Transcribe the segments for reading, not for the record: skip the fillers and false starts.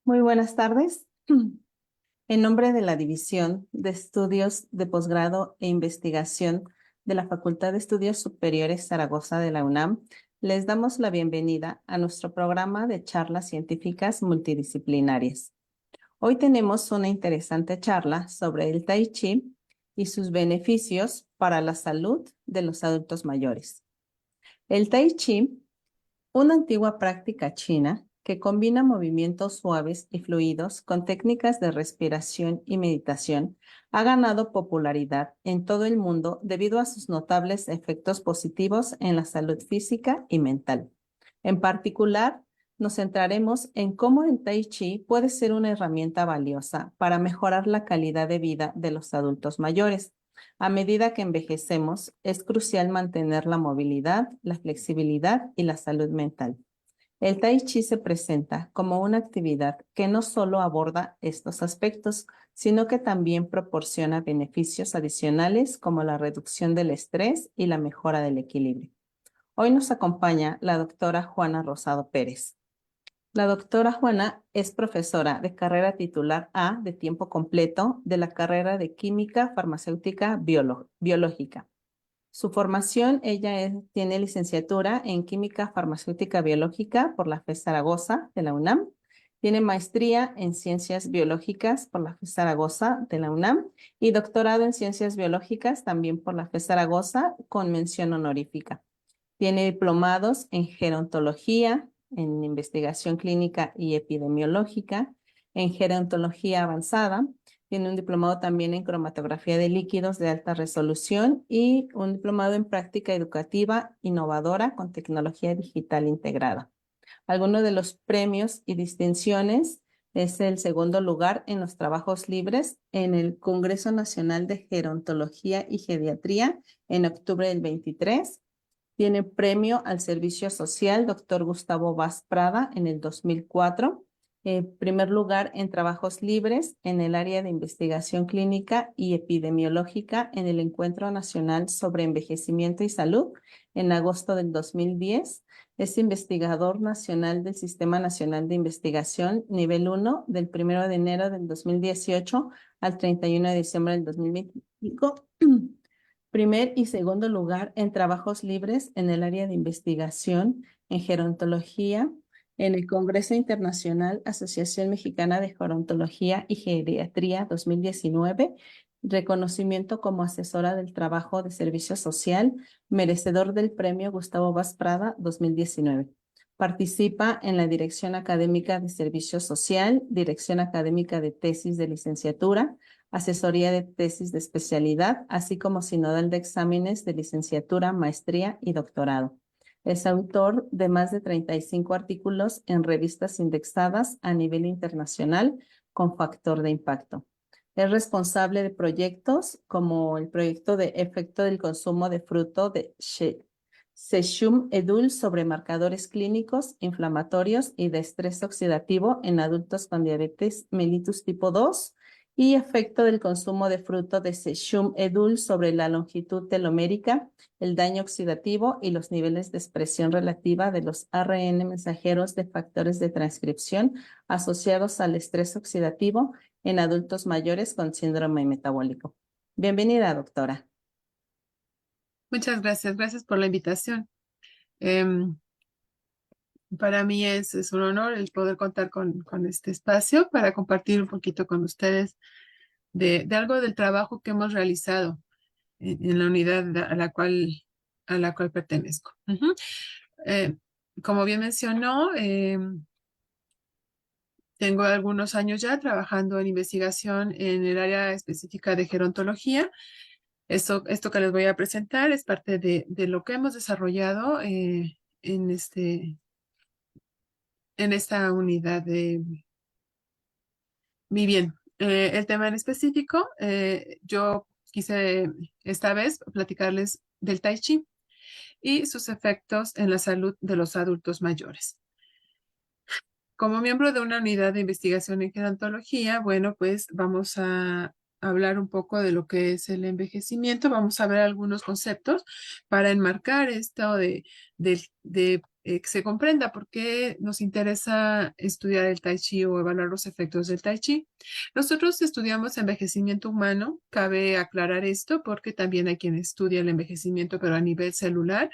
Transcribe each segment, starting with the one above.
Muy buenas tardes. En nombre de la División de Estudios de Posgrado e Investigación de la Facultad de Estudios Superiores Zaragoza de la UNAM, les damos la bienvenida a nuestro programa de charlas científicas multidisciplinarias. Hoy tenemos una interesante charla sobre el Tai Chi y sus beneficios para la salud de los adultos mayores. El Tai Chi, una antigua práctica china que combina movimientos suaves y fluidos con técnicas de respiración y meditación, ha ganado popularidad en todo el mundo debido a sus notables efectos positivos en la salud física y mental. En particular, nos centraremos en cómo el Tai Chi puede ser una herramienta valiosa para mejorar la calidad de vida de los adultos mayores. A medida que envejecemos, es crucial mantener la movilidad, la flexibilidad y la salud mental. El Tai Chi se presenta como una actividad que no solo aborda estos aspectos, sino que también proporciona beneficios adicionales como la reducción del estrés y la mejora del equilibrio. Hoy nos acompaña la doctora Juana Rosado Pérez. La doctora Juana es profesora de carrera titular A de tiempo completo de la carrera de Química Farmacéutica Biológica. Su formación, tiene licenciatura en Química Farmacéutica Biológica por la FES Zaragoza de la UNAM. Tiene maestría en Ciencias Biológicas por la FES Zaragoza de la UNAM y doctorado en Ciencias Biológicas también por la FES Zaragoza con mención honorífica. Tiene diplomados en gerontología, en investigación clínica y epidemiológica, en gerontología avanzada. Tiene un diplomado también en cromatografía de líquidos de alta resolución y un diplomado en práctica educativa innovadora con tecnología digital integrada. Algunos de los premios y distinciones es el segundo lugar en los trabajos libres en el Congreso Nacional de Gerontología y Geriatría en octubre del 23. Tiene premio al servicio social Dr. Gustavo Vaz Prada en el 2004. Primer lugar en trabajos libres en el área de investigación clínica y epidemiológica en el Encuentro Nacional sobre Envejecimiento y Salud en agosto del 2010. Es investigador nacional del Sistema Nacional de Investigación nivel 1 del 1 de enero del 2018 al 31 de diciembre del 2025. Primer y segundo lugar en trabajos libres en el área de investigación en gerontología en el Congreso Internacional Asociación Mexicana de Gerontología y Geriatría 2019, reconocimiento como asesora del trabajo de servicio social, merecedor del premio Gustavo Vaz Prada 2019. Participa en la Dirección Académica de Servicio Social, Dirección Académica de Tesis de Licenciatura, asesoría de tesis de especialidad, así como sinodal de exámenes de licenciatura, maestría y doctorado. Es autor de más de 35 artículos en revistas indexadas a nivel internacional con factor de impacto. Es responsable de proyectos como el proyecto de efecto del consumo de fruto de Sechum Edul sobre marcadores clínicos, inflamatorios y de estrés oxidativo en adultos con diabetes mellitus tipo 2 y efecto del consumo de fruto de Sechum Edul sobre la longitud telomérica, el daño oxidativo y los niveles de expresión relativa de los ARN mensajeros de factores de transcripción asociados al estrés oxidativo en adultos mayores con síndrome metabólico. Bienvenida, doctora. Muchas gracias, gracias por la invitación. Em, para mí es un honor el poder contar con este espacio para compartir un poquito con ustedes de algo del trabajo que hemos realizado en la unidad a la cual pertenezco. Eh, Como bien mencionó, tengo algunos años ya trabajando en investigación en el área específica de gerontología. Esto que les voy a presentar es parte de lo que hemos desarrollado en en esta unidad de mi bien. El tema en específico, yo quise esta vez platicarles del Tai Chi y sus efectos en la salud de los adultos mayores. Como miembro de una unidad de investigación en gerontología, bueno, pues vamos a hablar un poco de lo que es el envejecimiento. Vamos a ver algunos conceptos para enmarcar esto de que se comprenda por qué nos interesa estudiar el Tai Chi o evaluar los efectos del Tai Chi. Nosotros estudiamos envejecimiento humano, cabe aclarar esto porque también hay quien estudia el envejecimiento, pero a nivel celular.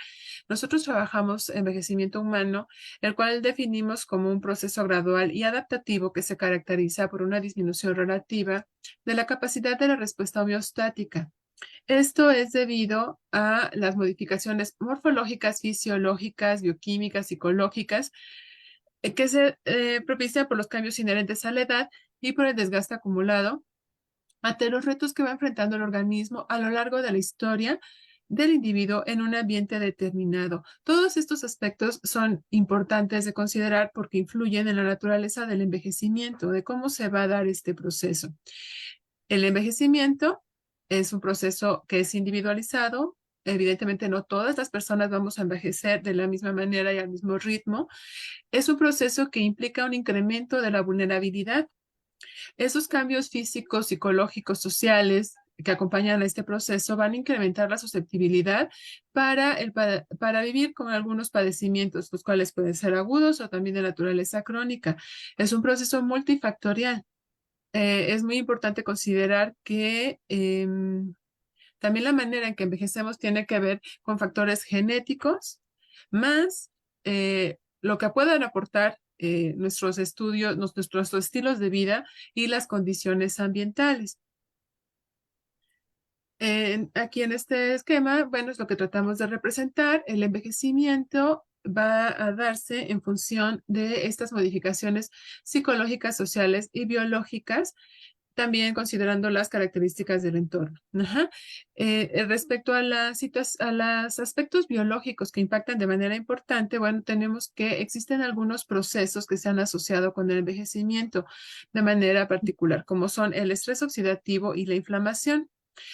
Nosotros trabajamos envejecimiento humano, el cual definimos como un proceso gradual y adaptativo que se caracteriza por una disminución relativa de la capacidad de la respuesta homeostática. Esto es debido a las modificaciones morfológicas, fisiológicas, bioquímicas, psicológicas, que se propician por los cambios inherentes a la edad y por el desgaste acumulado ante los retos que va enfrentando el organismo a lo largo de la historia del individuo en un ambiente determinado. Todos estos aspectos son importantes de considerar porque influyen en la naturaleza del envejecimiento, de cómo se va a dar este proceso. El envejecimiento es un proceso que es individualizado. Evidentemente, no todas las personas vamos a envejecer de la misma manera y al mismo ritmo. Es un proceso que implica un incremento de la vulnerabilidad. Esos cambios físicos, psicológicos, sociales que acompañan a este proceso van a incrementar la susceptibilidad para vivir con algunos padecimientos, los cuales pueden ser agudos o también de naturaleza crónica. Es un proceso multifactorial. Es muy importante considerar que también la manera en que envejecemos tiene que ver con factores genéticos, más lo que puedan aportar nuestros estudios, nuestros estilos de vida y las condiciones ambientales. Aquí en este esquema, bueno, es lo que tratamos de representar. El envejecimiento va a darse en función de estas modificaciones psicológicas, sociales y biológicas, también considerando las características del entorno. Ajá. Respecto a a los aspectos biológicos que impactan de manera importante, bueno, tenemos que existen algunos procesos que se han asociado con el envejecimiento de manera particular, como son el estrés oxidativo y la inflamación.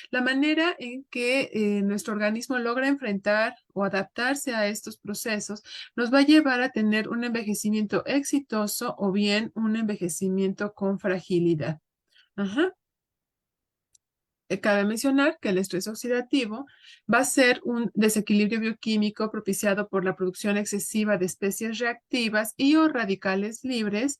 La manera en que nuestro organismo logra enfrentar o adaptarse a estos procesos nos va a llevar a tener un envejecimiento exitoso o bien un envejecimiento con fragilidad. Ajá. Cabe mencionar que el estrés oxidativo va a ser un desequilibrio bioquímico propiciado por la producción excesiva de especies reactivas y o radicales libres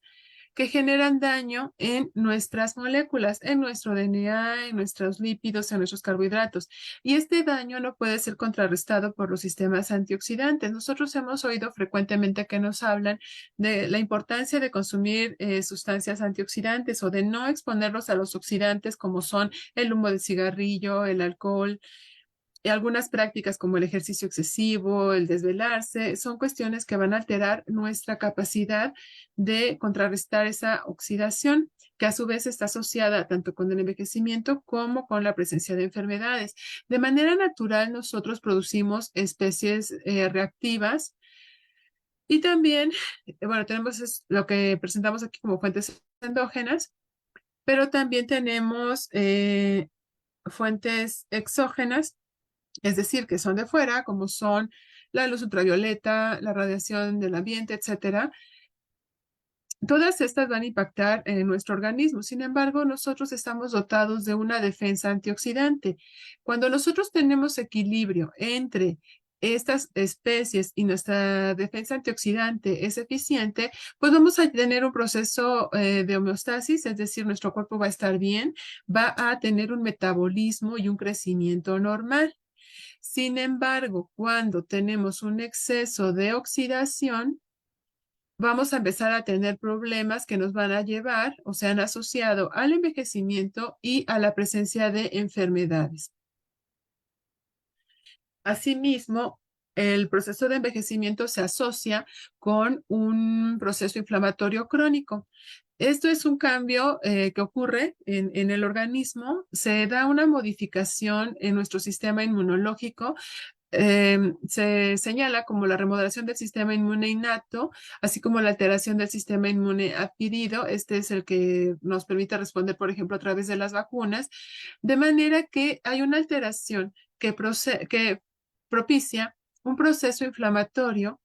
que generan daño en nuestras moléculas, en nuestro DNA, en nuestros lípidos, en nuestros carbohidratos. Y este daño no puede ser contrarrestado por los sistemas antioxidantes. Nosotros hemos oído frecuentemente que nos hablan de la importancia de consumir sustancias antioxidantes o de no exponerlos a los oxidantes como son el humo de cigarrillo, el alcohol, y algunas prácticas como el ejercicio excesivo, el desvelarse, son cuestiones que van a alterar nuestra capacidad de contrarrestar esa oxidación, que a su vez está asociada tanto con el envejecimiento como con la presencia de enfermedades. De manera natural, nosotros producimos especies reactivas y también, bueno, tenemos lo que presentamos aquí como fuentes endógenas, pero también tenemos fuentes exógenas, es decir, que son de fuera, como son la luz ultravioleta, la radiación del ambiente, etcétera. Todas estas van a impactar en nuestro organismo. Sin embargo, nosotros estamos dotados de una defensa antioxidante. Cuando nosotros tenemos equilibrio entre estas especies y nuestra defensa antioxidante es eficiente, pues vamos a tener un proceso de homeostasis, es decir, nuestro cuerpo va a estar bien, va a tener un metabolismo y un crecimiento normal. Sin embargo, cuando tenemos un exceso de oxidación, vamos a empezar a tener problemas que nos van a llevar o se han asociado al envejecimiento y a la presencia de enfermedades. Asimismo, el proceso de envejecimiento se asocia con un proceso inflamatorio crónico. Esto es un cambio que ocurre en el organismo, se da una modificación en nuestro sistema inmunológico, se señala como la remodelación del sistema inmune innato, así como la alteración del sistema inmune adquirido. Este es el que nos permite responder, por ejemplo, a través de las vacunas, de manera que hay una alteración que propicia un proceso inflamatorio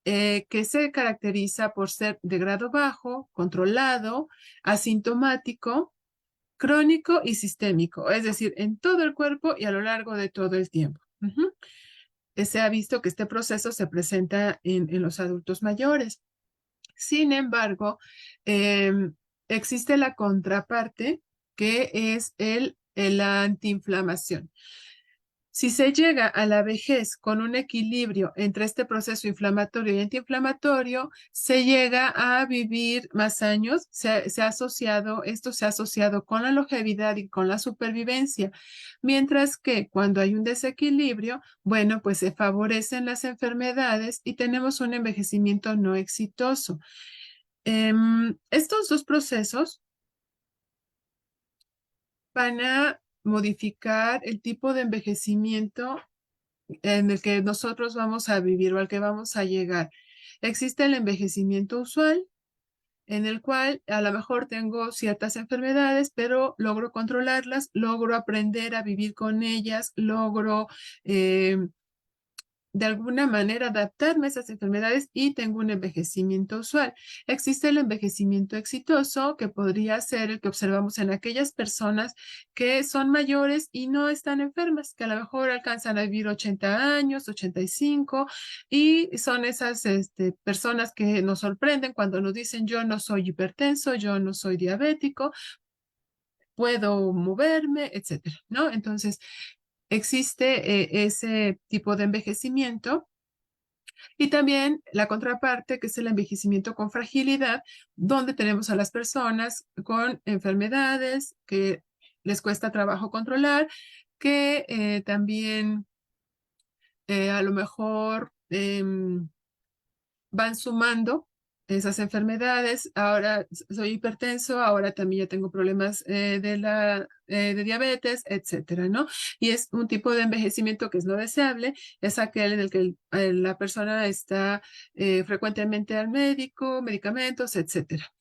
que se caracteriza por ser de grado bajo, controlado, asintomático, crónico y sistémico, es decir, en todo el cuerpo y a lo largo de todo el tiempo. se ha visto que este proceso se presenta en los adultos mayores. Sin embargo, existe la contraparte que es la antiinflamación. Si se llega a la vejez con un equilibrio entre este proceso inflamatorio y antiinflamatorio, se llega a vivir más años. Esto se ha asociado con la longevidad y con la supervivencia. Mientras que cuando hay un desequilibrio, bueno, pues se favorecen las enfermedades y tenemos un envejecimiento no exitoso. Estos dos procesos van a modificar el tipo de envejecimiento en el que nosotros vamos a vivir o al que vamos a llegar. Existe el envejecimiento usual, en el cual a lo mejor tengo ciertas enfermedades, pero logro controlarlas, logro aprender a vivir con ellas, logro de alguna manera adaptarme a esas enfermedades y tengo un envejecimiento usual. Existe el envejecimiento exitoso, que podría ser el que observamos en aquellas personas que son mayores y no están enfermas, que a lo mejor alcanzan a vivir 80 años, 85, y son esas personas que nos sorprenden cuando nos dicen yo no soy hipertenso, yo no soy diabético, puedo moverme, etcétera, ¿no? Entonces, existe ese tipo de envejecimiento y también la contraparte, que es el envejecimiento con fragilidad, donde tenemos a las personas con enfermedades que les cuesta trabajo controlar, que también a lo mejor van sumando esas enfermedades. Ahora soy hipertenso, ahora también ya tengo problemas de diabetes, etcétera, ¿no? Y es un tipo de envejecimiento que es no deseable, es aquel en el que la persona está frecuentemente al médico, medicamentos, etcétera.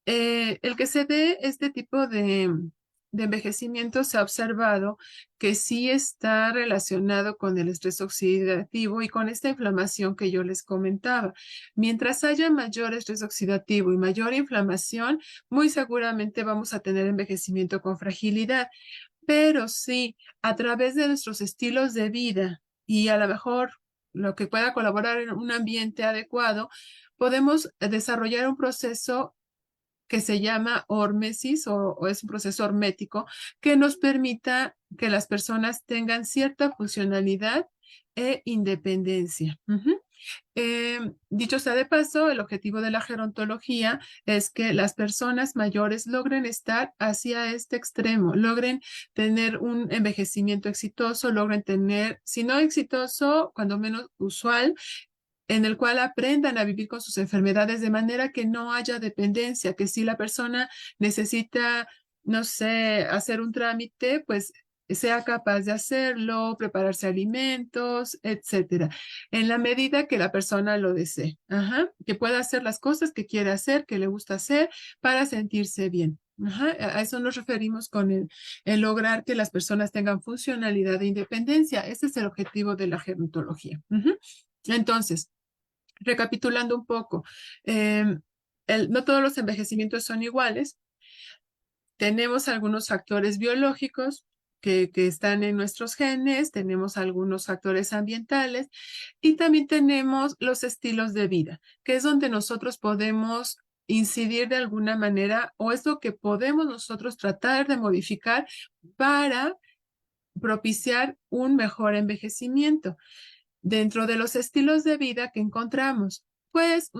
El que se dé este tipo de envejecimiento se ha observado que sí está relacionado con el estrés oxidativo y con esta inflamación que yo les comentaba. Mientras haya mayor estrés oxidativo y mayor inflamación, muy seguramente vamos a tener envejecimiento con fragilidad. Pero sí, a través de nuestros estilos de vida y a lo mejor lo que pueda colaborar en un ambiente adecuado, podemos desarrollar un proceso que se llama hormesis o es un proceso hormético que nos permita que las personas tengan cierta funcionalidad e independencia. Dicho sea de paso, el objetivo de la gerontología es que las personas mayores logren estar hacia este extremo, logren tener un envejecimiento exitoso, logren tener, si no exitoso, cuando menos usual, en el cual aprendan a vivir con sus enfermedades de manera que no haya dependencia, que si la persona necesita, no sé, hacer un trámite, pues sea capaz de hacerlo, prepararse alimentos, etcétera, en la medida que la persona lo desee. Ajá, que pueda hacer las cosas que quiere hacer, que le gusta hacer para sentirse bien. Ajá, a eso nos referimos con el lograr que las personas tengan funcionalidad e independencia. Ese es el objetivo de la gerontología. Ujú. Entonces, recapitulando un poco, no todos los envejecimientos son iguales. Tenemos algunos factores biológicos que están en nuestros genes, tenemos algunos factores ambientales y también tenemos los estilos de vida, que es donde nosotros podemos incidir de alguna manera o es lo que podemos nosotros tratar de modificar para propiciar un mejor envejecimiento dentro de los estilos de vida que encontramos. Pues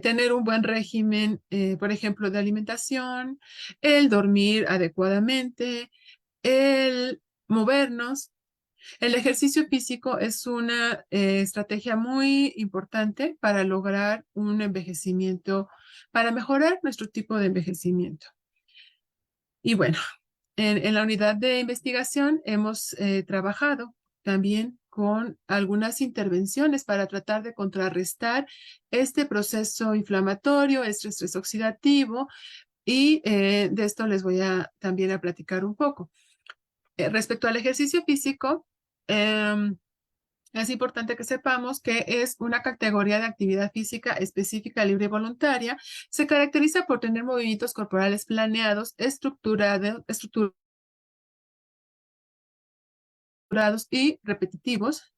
tener un buen régimen, por ejemplo, de alimentación, el dormir adecuadamente, el movernos. El ejercicio físico es una estrategia muy importante para lograr un envejecimiento, para mejorar nuestro tipo de envejecimiento. Y bueno, en la unidad de investigación hemos trabajado también con algunas intervenciones para tratar de contrarrestar este proceso inflamatorio, este estrés oxidativo, y de esto les voy a también a platicar un poco. Respecto al ejercicio físico, es importante que sepamos que es una categoría de actividad física específica, libre y voluntaria. Se caracteriza por tener movimientos corporales planeados, estructurados y repetitivos,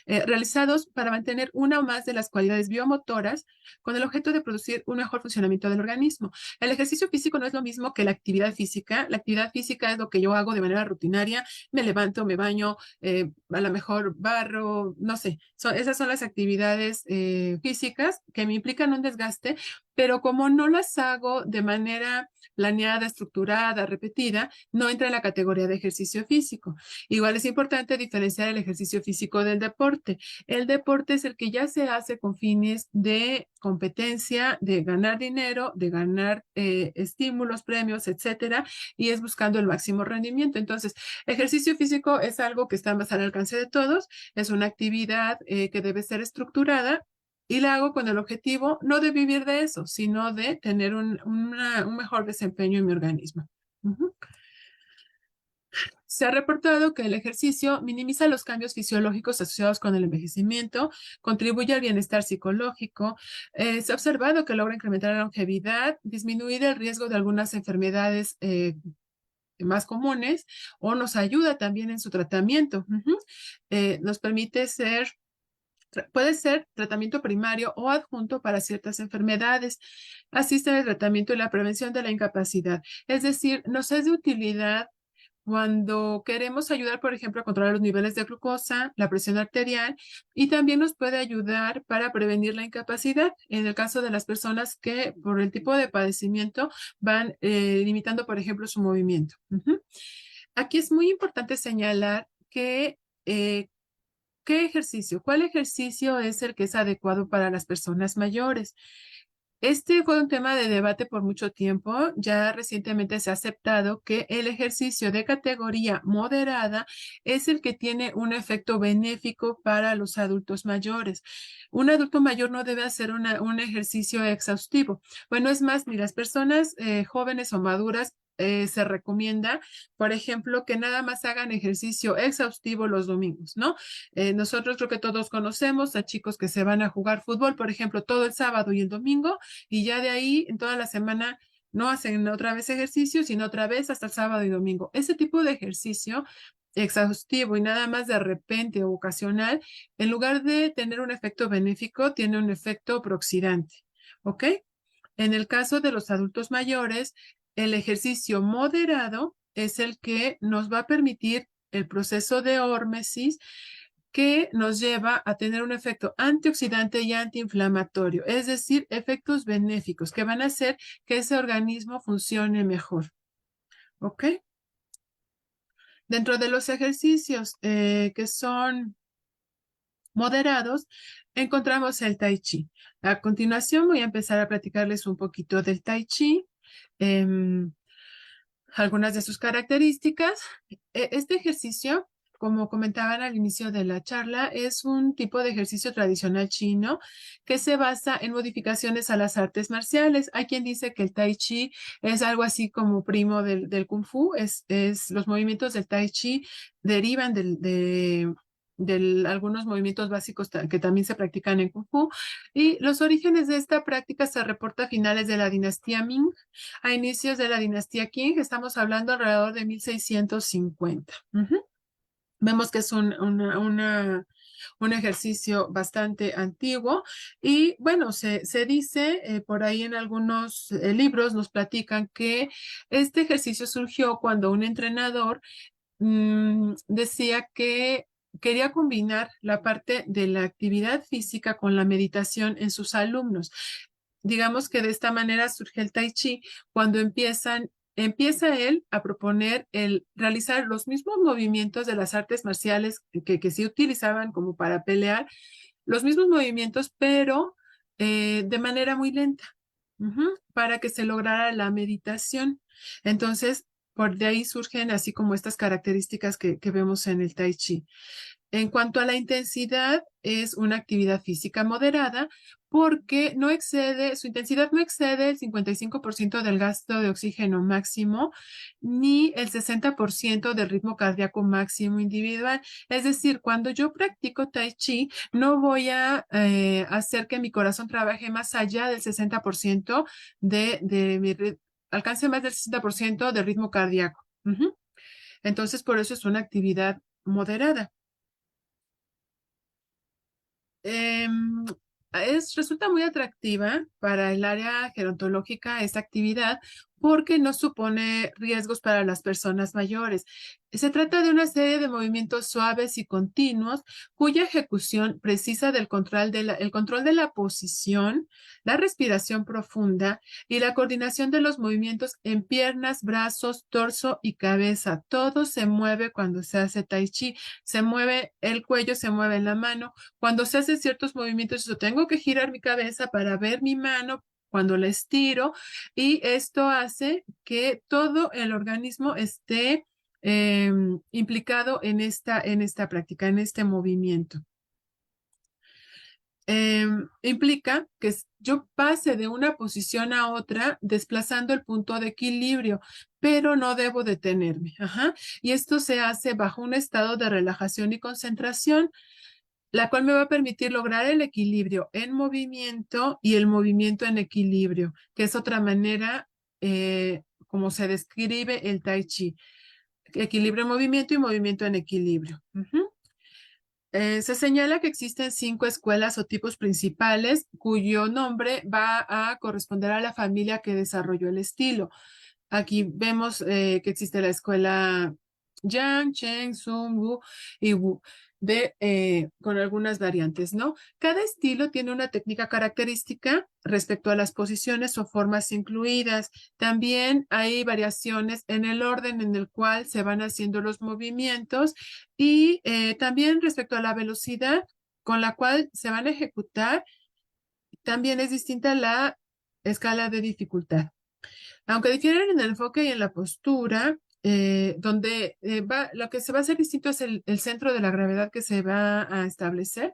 realizados para mantener una o más de las cualidades biomotoras con el objeto de producir un mejor funcionamiento del organismo. El ejercicio físico no es lo mismo que la actividad física. La actividad física es lo que yo hago de manera rutinaria, me levanto, me baño, a lo mejor barro, no sé, esas son las actividades físicas que me implican un desgaste, pero como no las hago de manera planeada, estructurada, repetida, no entra en la categoría de ejercicio físico. Igual es importante diferenciar el ejercicio físico del deporte. El deporte es el que ya se hace con fines de competencia, de ganar dinero, de ganar estímulos, premios, etcétera, y es buscando el máximo rendimiento. Entonces, ejercicio físico es algo que está más al alcance de todos, es una actividad que debe ser estructurada y la hago con el objetivo no de vivir de eso, sino de tener un mejor desempeño en mi organismo. Uh-huh. Se ha reportado que el ejercicio minimiza los cambios fisiológicos asociados con el envejecimiento, contribuye al bienestar psicológico, se ha observado que logra incrementar la longevidad, disminuir el riesgo de algunas enfermedades más comunes o nos ayuda también en su tratamiento. Nos permite puede ser tratamiento primario o adjunto para ciertas enfermedades. Asiste al tratamiento y la prevención de la incapacidad. Es decir, nos es de utilidad cuando queremos ayudar, por ejemplo, a controlar los niveles de glucosa, la presión arterial, y también nos puede ayudar para prevenir la incapacidad en el caso de las personas que por el tipo de padecimiento van limitando, por ejemplo, su movimiento. Aquí es muy importante señalar que ¿cuál ejercicio es el que es adecuado para las personas mayores? Este fue un tema de debate por mucho tiempo. Ya recientemente se ha aceptado que el ejercicio de categoría moderada es el que tiene un efecto benéfico para los adultos mayores. Un adulto mayor no debe hacer un ejercicio exhaustivo. Bueno, es más, ni las personas jóvenes o maduras se recomienda, por ejemplo, que nada más hagan ejercicio exhaustivo los domingos, ¿no? Nosotros creo que todos conocemos a chicos que se van a jugar fútbol, por ejemplo, todo el sábado y el domingo, y ya de ahí en toda la semana no hacen otra vez ejercicio, sino otra vez hasta el sábado y domingo. Ese tipo de ejercicio exhaustivo y nada más de repente o ocasional, en lugar de tener un efecto benéfico, tiene un efecto proxidante. ¿Ok? En el caso de los adultos mayores, el ejercicio moderado es el que nos va a permitir el proceso de hormesis que nos lleva a tener un efecto antioxidante y antiinflamatorio, es decir, efectos benéficos que van a hacer que ese organismo funcione mejor. ¿Ok? Dentro de los ejercicios que son moderados, encontramos el Tai Chi. A continuación voy a empezar a platicarles un poquito del Tai Chi. Algunas de sus características. Este ejercicio, como comentaban al inicio de la charla, es un tipo de ejercicio tradicional chino que se basa en modificaciones a las artes marciales. Hay quien dice que el Tai Chi es algo así como primo del Kung Fu. Los movimientos del Tai Chi derivan de algunos movimientos básicos que también se practican en Kung Fu. Y los orígenes de esta práctica se reporta a finales de la dinastía Ming, a inicios de la dinastía Qing. Estamos hablando alrededor de 1650. Vemos que es un ejercicio bastante antiguo y bueno, se dice por ahí en algunos libros nos platican que este ejercicio surgió cuando un entrenador decía que quería combinar la parte de la actividad física con la meditación en sus alumnos. Digamos que de esta manera surge el Tai Chi cuando empieza él a proponer el realizar los mismos movimientos de las artes marciales que se utilizaban como para pelear, los mismos movimientos, pero de manera muy lenta, para que se lograra la meditación. Entonces, por de ahí surgen así como estas características que vemos en el Tai Chi. En cuanto a la intensidad, es una actividad física moderada porque su intensidad no excede el 55% del gasto de oxígeno máximo ni el 60% del ritmo cardíaco máximo individual. Es decir, cuando yo practico Tai Chi, no voy a hacer que mi corazón trabaje más allá del 60% alcance más del 60% del ritmo cardíaco. Entonces, por eso es una actividad moderada. Em, resulta muy atractiva para el área gerontológica esta actividad porque no supone riesgos para las personas mayores. Se trata de una serie de movimientos suaves y continuos cuya ejecución precisa del control el control de la posición, la respiración profunda y la coordinación de los movimientos en piernas, brazos, torso y cabeza. Todo se mueve cuando se hace tai chi. Se mueve el cuello, se mueve en la mano. Cuando se hacen ciertos movimientos, yo tengo que girar mi cabeza para ver mi mano cuando la estiro y esto hace que todo el organismo esté implicado en esta práctica, en este movimiento. Implica que yo pase de una posición a otra desplazando el punto de equilibrio, pero no debo detenerme. Ajá. Y esto se hace bajo un estado de relajación y concentración, la cual me va a permitir lograr el equilibrio en movimiento y el movimiento en equilibrio, que es otra manera como se describe el Tai Chi. Equilibrio en movimiento y movimiento en equilibrio. Se señala que existen 5 escuelas o tipos principales cuyo nombre va a corresponder a la familia que desarrolló el estilo. Aquí vemos que existe la escuela Yang, Cheng, Sun, Wu y Wu, con algunas variantes, ¿no? Cada estilo tiene una técnica característica respecto a las posiciones o formas incluidas. También hay variaciones en el orden en el cual se van haciendo los movimientos y también respecto a la velocidad con la cual se van a ejecutar, también es distinta la escala de dificultad. Aunque difieren en el enfoque y en la postura, donde lo que se va a hacer distinto es el centro de la gravedad que se va a establecer,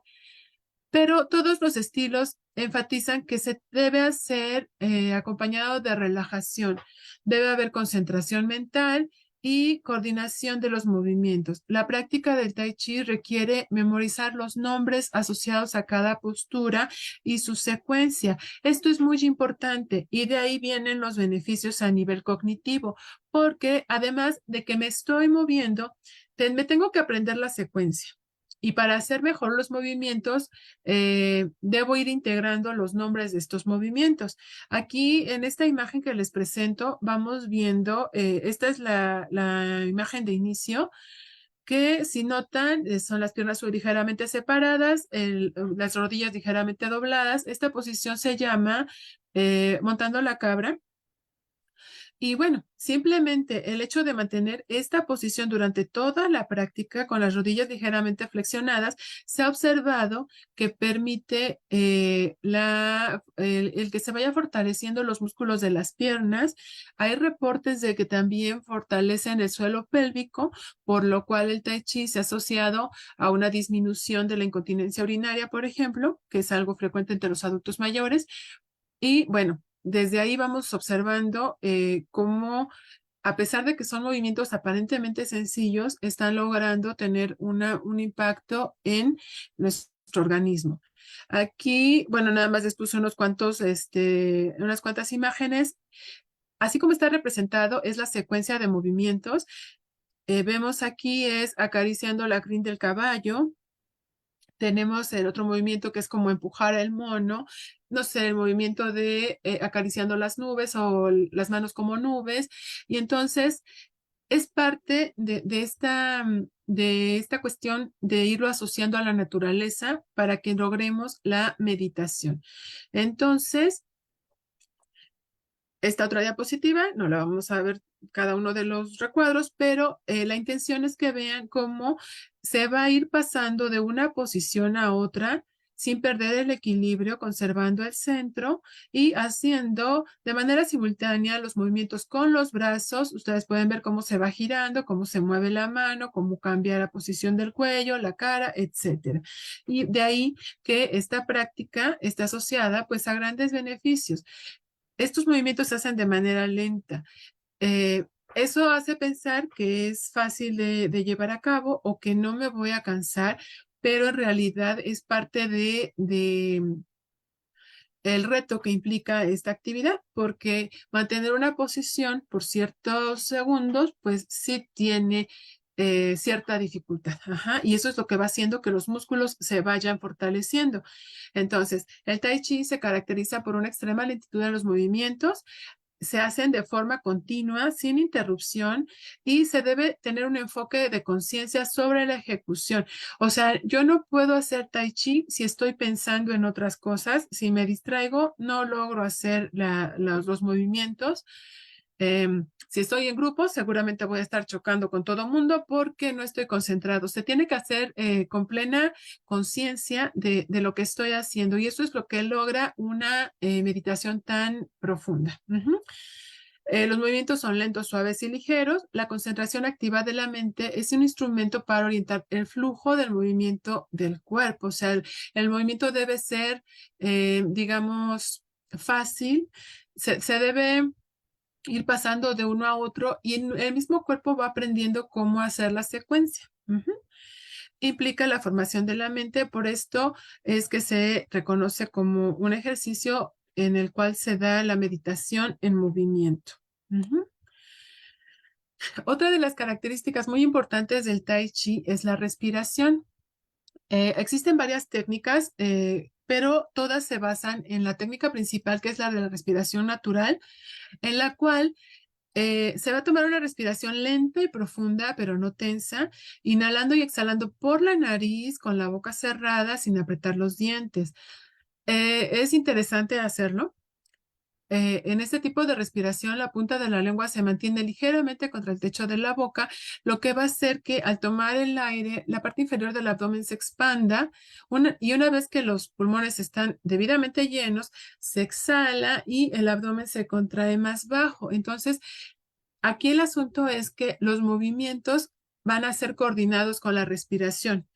pero todos los estilos enfatizan que se debe hacer acompañado de relajación. Debe haber concentración mental y coordinación de los movimientos. La práctica del Tai Chi requiere memorizar los nombres asociados a cada postura y su secuencia. Esto es muy importante y de ahí vienen los beneficios a nivel cognitivo, porque además de que me estoy moviendo, me tengo que aprender la secuencia. Y para hacer mejor los movimientos, debo ir integrando los nombres de estos movimientos. Aquí en esta imagen que les presento, vamos viendo, esta es la imagen de inicio, que si notan, son las piernas ligeramente separadas, las rodillas ligeramente dobladas. Esta posición se llama montando la cabra. Y bueno, simplemente el hecho de mantener esta posición durante toda la práctica con las rodillas ligeramente flexionadas, se ha observado que permite el que se vaya fortaleciendo los músculos de las piernas. Hay reportes de que también fortalecen el suelo pélvico, por lo cual el Tai Chi se ha asociado a una disminución de la incontinencia urinaria, por ejemplo, que es algo frecuente entre los adultos mayores. Y bueno, desde ahí vamos observando cómo, a pesar de que son movimientos aparentemente sencillos, están logrando tener un impacto en nuestro organismo. Aquí, bueno, nada más les puse unas cuantas imágenes. Así como está representado, es la secuencia de movimientos. Vemos aquí es acariciando la crin del caballo. Tenemos el otro movimiento que es como empujar el mono, no sé, el movimiento de acariciando las nubes o las manos como nubes. Y entonces es parte de esta cuestión de irlo asociando a la naturaleza para que logremos la meditación. Entonces, esta otra diapositiva, no la vamos a ver cada uno de los recuadros, pero la intención es que vean cómo se va a ir pasando de una posición a otra sin perder el equilibrio, conservando el centro y haciendo de manera simultánea los movimientos con los brazos. Ustedes pueden ver cómo se va girando, cómo se mueve la mano, cómo cambia la posición del cuello, la cara, etcétera. Y de ahí que esta práctica está asociada pues a grandes beneficios. Estos movimientos se hacen de manera lenta. Eh, Eso hace pensar que es fácil de llevar a cabo o que no me voy a cansar, pero en realidad es parte de el reto que implica esta actividad, porque mantener una posición por ciertos segundos, pues sí tiene cierta dificultad. Ajá, y eso es lo que va haciendo que los músculos se vayan fortaleciendo. Entonces, el Tai Chi se caracteriza por una extrema lentitud en los movimientos, se hacen de forma continua, sin interrupción, y se debe tener un enfoque de conciencia sobre la ejecución. O sea, yo no puedo hacer tai chi si estoy pensando en otras cosas. Si me distraigo, no logro hacer los movimientos. Si estoy en grupo, seguramente voy a estar chocando con todo mundo porque no estoy concentrado. Se tiene que hacer con plena conciencia de lo que estoy haciendo, y eso es lo que logra una meditación tan profunda. Los movimientos son lentos, suaves y ligeros. La concentración activa de la mente es un instrumento para orientar el flujo del movimiento del cuerpo. O sea, el movimiento debe ser, digamos, fácil. Se debe ir pasando de uno a otro, y el mismo cuerpo va aprendiendo cómo hacer la secuencia. Implica la formación de la mente, por esto es que se reconoce como un ejercicio en el cual se da la meditación en movimiento. Otra de las características muy importantes del Tai Chi es la respiración. Existen varias técnicas, pero todas se basan en la técnica principal, que es la de la respiración natural, en la cual se va a tomar una respiración lenta y profunda, pero no tensa, inhalando y exhalando por la nariz con la boca cerrada sin apretar los dientes. Es interesante hacerlo. En este tipo de respiración, la punta de la lengua se mantiene ligeramente contra el techo de la boca, lo que va a hacer que al tomar el aire, la parte inferior del abdomen se expanda, y una vez que los pulmones están debidamente llenos, se exhala y el abdomen se contrae más bajo. Entonces, aquí el asunto es que los movimientos van a ser coordinados con la respiración.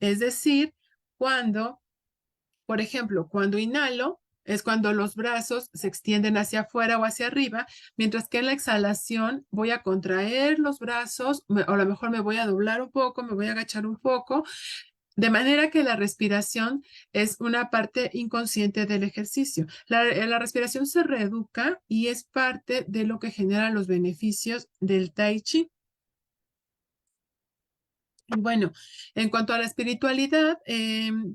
Es decir, cuando, por ejemplo, cuando inhalo, es cuando los brazos se extienden hacia afuera o hacia arriba, mientras que en la exhalación voy a contraer los brazos, o a lo mejor me voy a doblar un poco, me voy a agachar un poco, de manera que la respiración es una parte inconsciente del ejercicio. La respiración se reeduca y es parte de lo que genera los beneficios del Tai Chi. Bueno, en cuanto a la espiritualidad,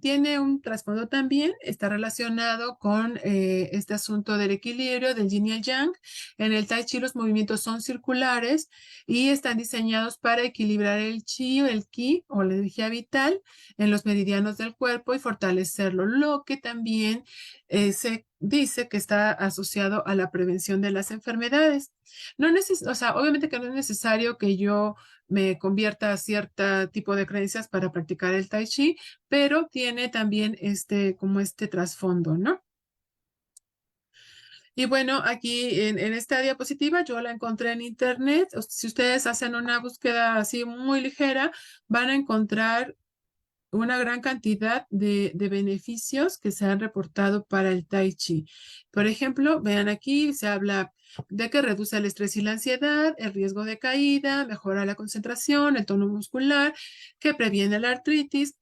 tiene un trasfondo también, está relacionado con este asunto del equilibrio del yin y el yang. En el Tai Chi los movimientos son circulares y están diseñados para equilibrar el chi o el ki o la energía vital en los meridianos del cuerpo y fortalecerlo, lo que también se dice que está asociado a la prevención de las enfermedades. O sea, obviamente que no es necesario que yo me convierta a cierto tipo de creencias para practicar el Tai Chi, pero tiene también como este trasfondo, ¿no? Y bueno, aquí en esta diapositiva yo la encontré en internet. Si ustedes hacen una búsqueda así muy ligera, van a encontrar una gran cantidad de beneficios que se han reportado para el Tai Chi. Por ejemplo, vean aquí, se habla de que reduce el estrés y la ansiedad, el riesgo de caída, mejora la concentración, el tono muscular, que previene la artritis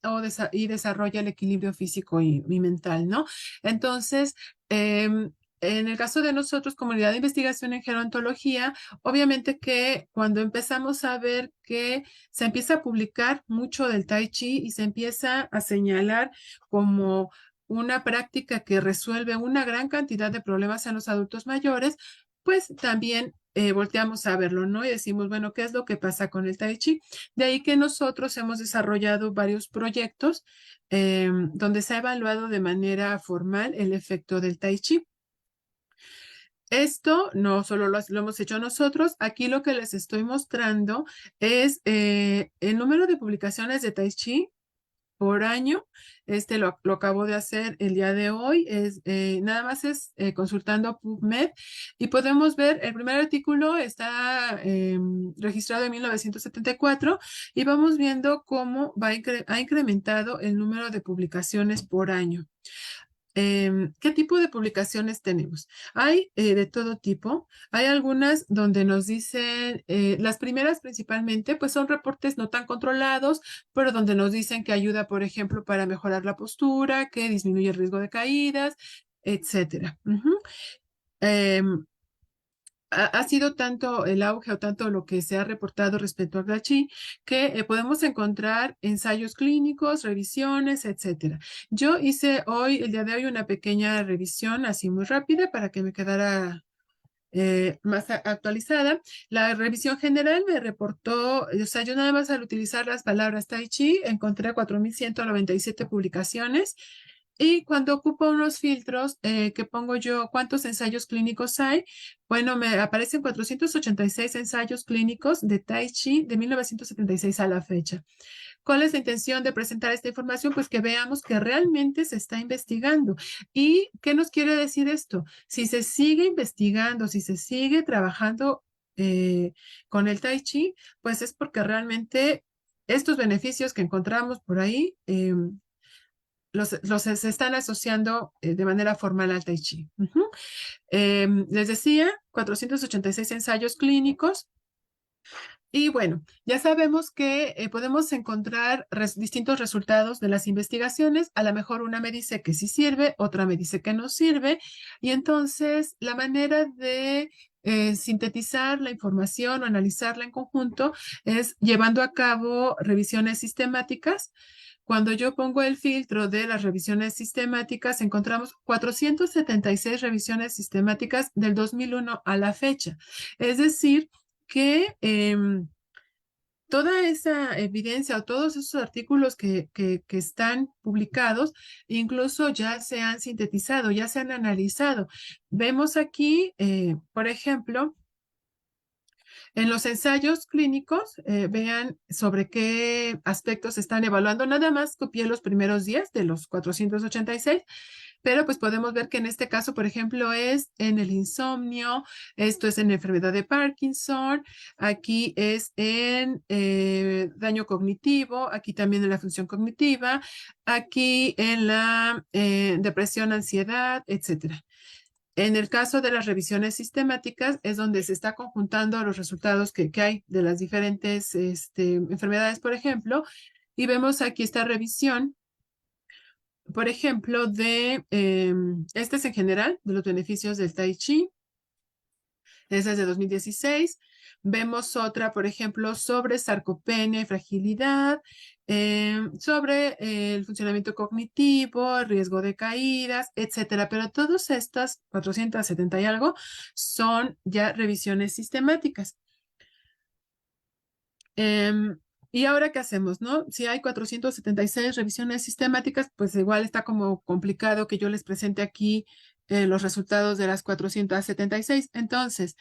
y desarrolla el equilibrio físico y mental, ¿no? Entonces, en el caso de nosotros, comunidad de investigación en gerontología, obviamente que cuando empezamos a ver que se empieza a publicar mucho del Tai Chi y se empieza a señalar como una práctica que resuelve una gran cantidad de problemas en los adultos mayores, pues también volteamos a verlo, ¿no? Y decimos, bueno, ¿qué es lo que pasa con el Tai Chi? De ahí que nosotros hemos desarrollado varios proyectos donde se ha evaluado de manera formal el efecto del Tai Chi. Esto no solo lo hemos hecho nosotros, aquí lo que les estoy mostrando es el número de publicaciones de Tai Chi por año. Lo acabo de hacer el día de hoy, nada más es consultando PubMed, y podemos ver, el primer artículo está registrado en 1974, y vamos viendo cómo ha incrementado el número de publicaciones por año. ¿Qué tipo de publicaciones tenemos? Hay de todo tipo. Hay algunas donde nos dicen, las primeras principalmente, pues son reportes no tan controlados, pero donde nos dicen que ayuda, por ejemplo, para mejorar la postura, que disminuye el riesgo de caídas, etcétera. Em, ha sido tanto el auge o tanto lo que se ha reportado respecto al Tai Chi que podemos encontrar ensayos clínicos, revisiones, etcétera. Yo hice hoy, el día de hoy, una pequeña revisión así muy rápida para que me quedara más actualizada. La revisión general me reportó, o sea, yo nada más al utilizar las palabras Tai Chi encontré 4.197 publicaciones. Y cuando ocupo unos filtros que pongo yo cuántos ensayos clínicos hay, bueno, me aparecen 486 ensayos clínicos de Tai Chi de 1976 a la fecha. ¿Cuál es la intención de presentar esta información? Pues que veamos que realmente se está investigando. ¿Y qué nos quiere decir esto? Si se sigue investigando, si se sigue trabajando con el Tai Chi, pues es porque realmente estos beneficios que encontramos por ahí los se están asociando de manera formal al Tai Chi. Les decía, 486 ensayos clínicos. Y bueno, ya sabemos que podemos encontrar distintos resultados de las investigaciones. A lo mejor una me dice que sí sirve, otra me dice que no sirve. Y entonces la manera de sintetizar la información o analizarla en conjunto es llevando a cabo revisiones sistemáticas. Cuando yo pongo el filtro de las revisiones sistemáticas, encontramos 476 revisiones sistemáticas del 2001 a la fecha. Es decir, que toda esa evidencia o todos esos artículos que están publicados, incluso ya se han sintetizado, ya se han analizado. Vemos aquí, por ejemplo, en los ensayos clínicos, vean sobre qué aspectos están evaluando. Nada más copié los primeros 10 de los 486, pero pues podemos ver que en este caso, por ejemplo, es en el insomnio, esto es en enfermedad de Parkinson, aquí es en daño cognitivo, aquí también en la función cognitiva, aquí en la depresión, ansiedad, etcétera. En el caso de las revisiones sistemáticas es donde se está conjuntando los resultados que hay de las diferentes enfermedades, por ejemplo, y vemos aquí esta revisión, por ejemplo, este es en general, de los beneficios del Tai Chi. Esa es de 2016. Vemos otra, por ejemplo, sobre sarcopenia y fragilidad, sobre el funcionamiento cognitivo, el riesgo de caídas, etcétera. Pero todas estas 470 y algo son ya revisiones sistemáticas. ¿Y ahora qué hacemos, no? Si hay 476 revisiones sistemáticas, pues igual está como complicado que yo les presente aquí los resultados de las 476. Entonces,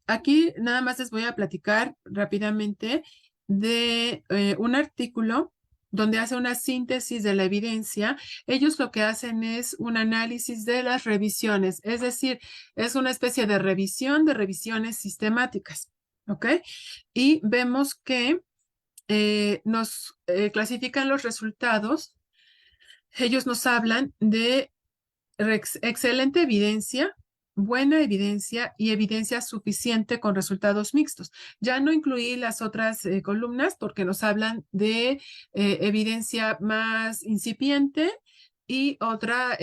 aquí nada más les voy a platicar rápidamente de un artículo donde hace una síntesis de la evidencia. Ellos lo que hacen es un análisis de las revisiones, es decir, es una especie de revisión de revisiones sistemáticas. ¿Ok? Y vemos que nos clasifican los resultados. Ellos nos hablan de excelente evidencia, buena evidencia y evidencia suficiente con resultados mixtos. Ya no incluí las otras columnas porque nos hablan de evidencia más incipiente y otra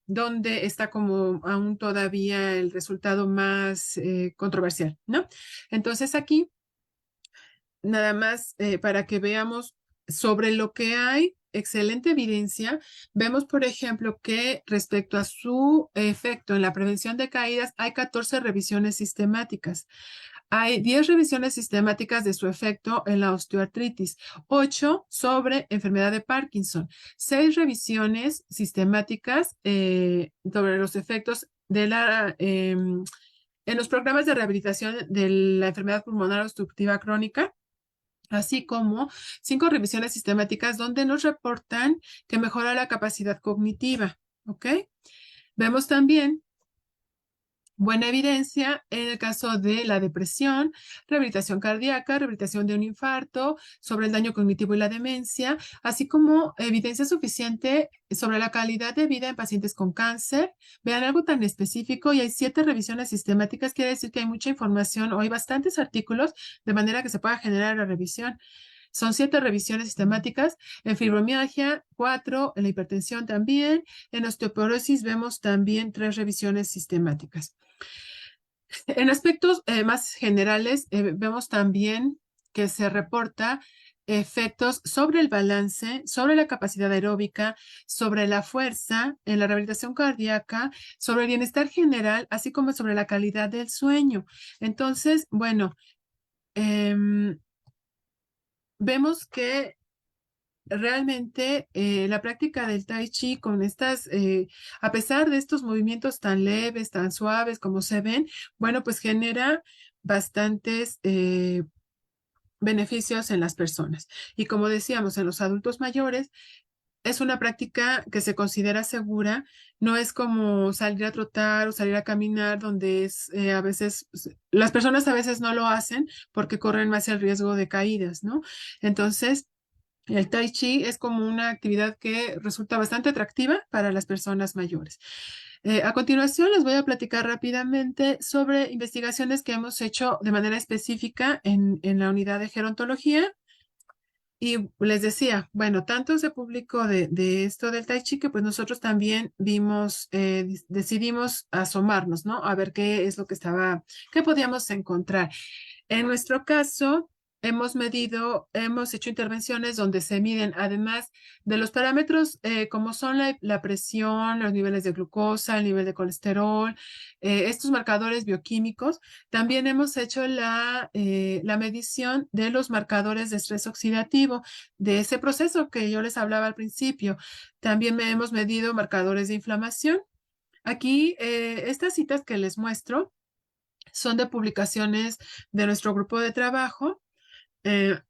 donde está como aún todavía el resultado más controversial, ¿no? Entonces aquí nada más para que veamos sobre lo que hay excelente evidencia. Vemos, por ejemplo, que respecto a su efecto en la prevención de caídas, hay 14 revisiones sistemáticas. Hay 10 revisiones sistemáticas de su efecto en la osteoartritis, 8 sobre enfermedad de Parkinson, 6 revisiones sistemáticas sobre los efectos de en los programas de rehabilitación de la enfermedad pulmonar obstructiva crónica, así como 5 revisiones sistemáticas donde nos reportan que mejora la capacidad cognitiva. ¿Ok? Vemos también buena evidencia en el caso de la depresión, rehabilitación cardíaca, rehabilitación de un infarto, sobre el daño cognitivo y la demencia, así como evidencia suficiente sobre la calidad de vida en pacientes con cáncer. Vean algo tan específico y hay 7 revisiones sistemáticas, quiere decir que hay mucha información o hay bastantes artículos de manera que se pueda generar la revisión. Son 7 revisiones sistemáticas. En fibromialgia, 4, en la hipertensión también. En osteoporosis vemos también 3 revisiones sistemáticas. En aspectos más generales, vemos también que se reporta efectos sobre el balance, sobre la capacidad aeróbica, sobre la fuerza, en la rehabilitación cardíaca, sobre el bienestar general, así como sobre la calidad del sueño. Entonces, bueno, em, vemos que realmente la práctica del Tai Chi con a pesar de estos movimientos tan leves, tan suaves como se ven, bueno, pues genera bastantes beneficios en las personas. Y como decíamos, en los adultos mayores es una práctica que se considera segura, no es como salir a trotar o salir a caminar, donde a veces, las personas a veces no lo hacen porque corren más el riesgo de caídas, ¿no? Entonces, el Tai Chi es como una actividad que resulta bastante atractiva para las personas mayores. A continuación, les voy a platicar rápidamente sobre investigaciones que hemos hecho de manera específica en la unidad de gerontología. Y les decía, bueno, tanto se publicó de esto del Tai Chi que pues nosotros también decidimos asomarnos, ¿no? A ver qué es lo que qué podíamos encontrar. En nuestro caso, hemos hecho intervenciones donde se miden, además de los parámetros como son la presión, los niveles de glucosa, el nivel de colesterol, estos marcadores bioquímicos. También hemos hecho la medición de los marcadores de estrés oxidativo, de ese proceso que yo les hablaba al principio. También hemos medido marcadores de inflamación. Aquí, estas citas que les muestro son de publicaciones de nuestro grupo de trabajo.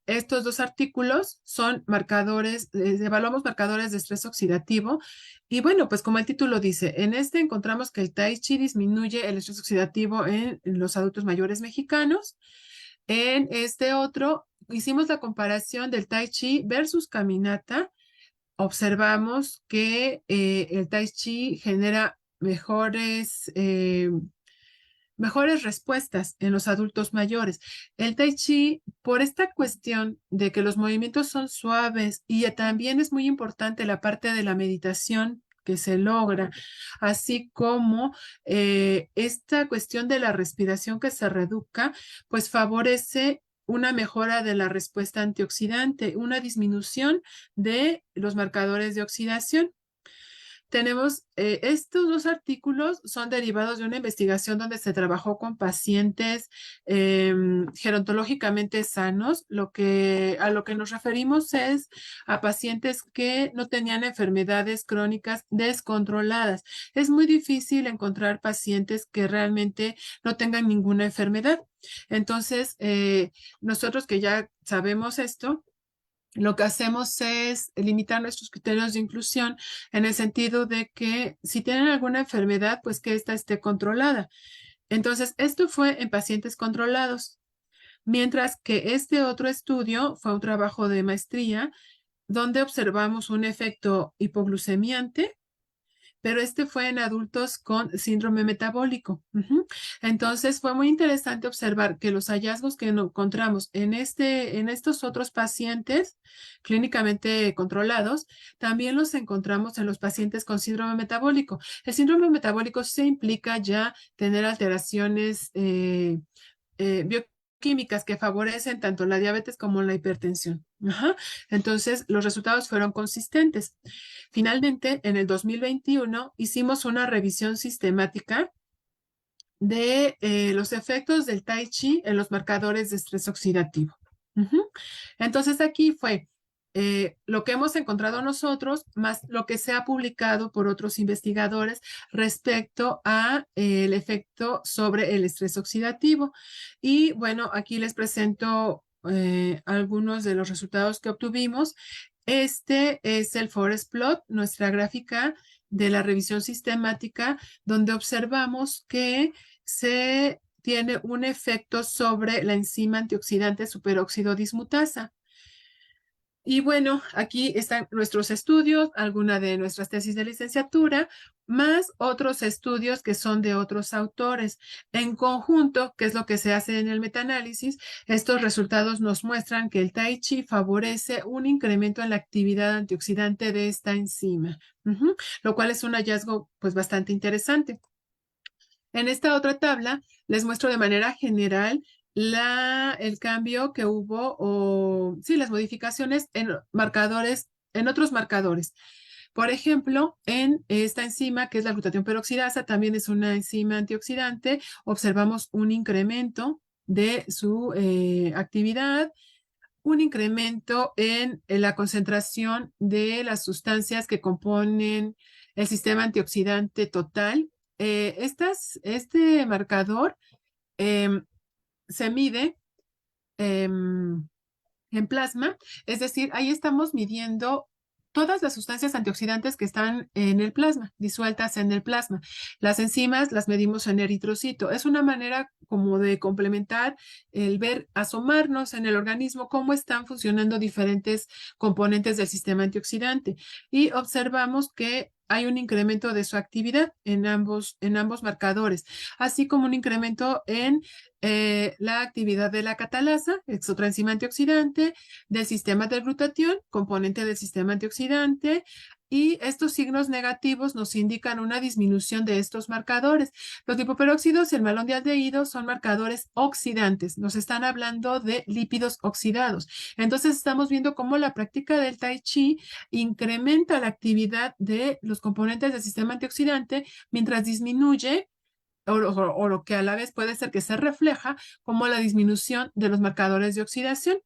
Estos dos artículos son marcadores, evaluamos marcadores de estrés oxidativo y bueno, pues como el título dice, en este encontramos que el Tai Chi disminuye el estrés oxidativo en los adultos mayores mexicanos. En este otro hicimos la comparación del Tai Chi versus caminata. Observamos que el Tai Chi genera mejores respuestas en los adultos mayores. El Tai Chi, por esta cuestión de que los movimientos son suaves y también es muy importante la parte de la meditación que se logra, así como esta cuestión de la respiración que se reduzca, pues favorece una mejora de la respuesta antioxidante, una disminución de los marcadores de oxidación. Tenemos estos dos artículos son derivados de una investigación donde se trabajó con pacientes gerontológicamente sanos. A lo que nos referimos es a pacientes que no tenían enfermedades crónicas descontroladas. Es muy difícil encontrar pacientes que realmente no tengan ninguna enfermedad. Entonces, nosotros que ya sabemos esto, lo que hacemos es limitar nuestros criterios de inclusión en el sentido de que si tienen alguna enfermedad, pues que ésta esté controlada. Entonces, esto fue en pacientes controlados, mientras que este otro estudio fue un trabajo de maestría donde observamos un efecto hipoglucemiante, pero este fue en adultos con síndrome metabólico. Entonces fue muy interesante observar que los hallazgos que encontramos en estos otros pacientes clínicamente controlados, también los encontramos en los pacientes con síndrome metabólico. El síndrome metabólico se implica ya tener alteraciones bioquímicas que favorecen tanto la diabetes como la hipertensión. Ajá. Entonces, los resultados fueron consistentes. Finalmente, en el 2021 hicimos una revisión sistemática de los efectos del Tai Chi en los marcadores de estrés oxidativo. Entonces, aquí fue lo que hemos encontrado nosotros, más lo que se ha publicado por otros investigadores respecto a el efecto sobre el estrés oxidativo. Y bueno, aquí les presento algunos de los resultados que obtuvimos. Este es el Forest Plot, nuestra gráfica de la revisión sistemática, donde observamos que se tiene un efecto sobre la enzima antioxidante superóxido dismutasa. Y bueno, aquí están nuestros estudios, alguna de nuestras tesis de licenciatura, más otros estudios que son de otros autores. En conjunto, que es lo que se hace en el metaanálisis, estos resultados nos muestran que el Tai Chi favorece un incremento en la actividad antioxidante de esta enzima, lo cual es un hallazgo pues bastante interesante. En esta otra tabla les muestro de manera general el cambio que hubo o sí, las modificaciones en marcadores, en otros marcadores. Por ejemplo, en esta enzima que es la glutatión peroxidasa, también es una enzima antioxidante, observamos un incremento de su actividad, un incremento en la concentración de las sustancias que componen el sistema antioxidante total. Este marcador em, se mide em, en plasma, es decir, ahí estamos midiendo todas las sustancias antioxidantes que están en el plasma, disueltas en el plasma. Las enzimas las medimos en eritrocito. Es una manera como de complementar el ver, asomarnos en el organismo cómo están funcionando diferentes componentes del sistema antioxidante y observamos que hay un incremento de su actividad en ambos marcadores, así como un incremento en la actividad de la catalasa, es otra enzima antioxidante, del sistema del glutatión, componente del sistema antioxidante, y estos signos negativos nos indican una disminución de estos marcadores. Los lipoperóxidos y el malón de aldehído son marcadores oxidantes, nos están hablando de lípidos oxidados. Entonces estamos viendo cómo la práctica del Tai Chi incrementa la actividad de los componentes del sistema antioxidante mientras disminuye o lo que a la vez puede ser que se refleja como la disminución de los marcadores de oxidación.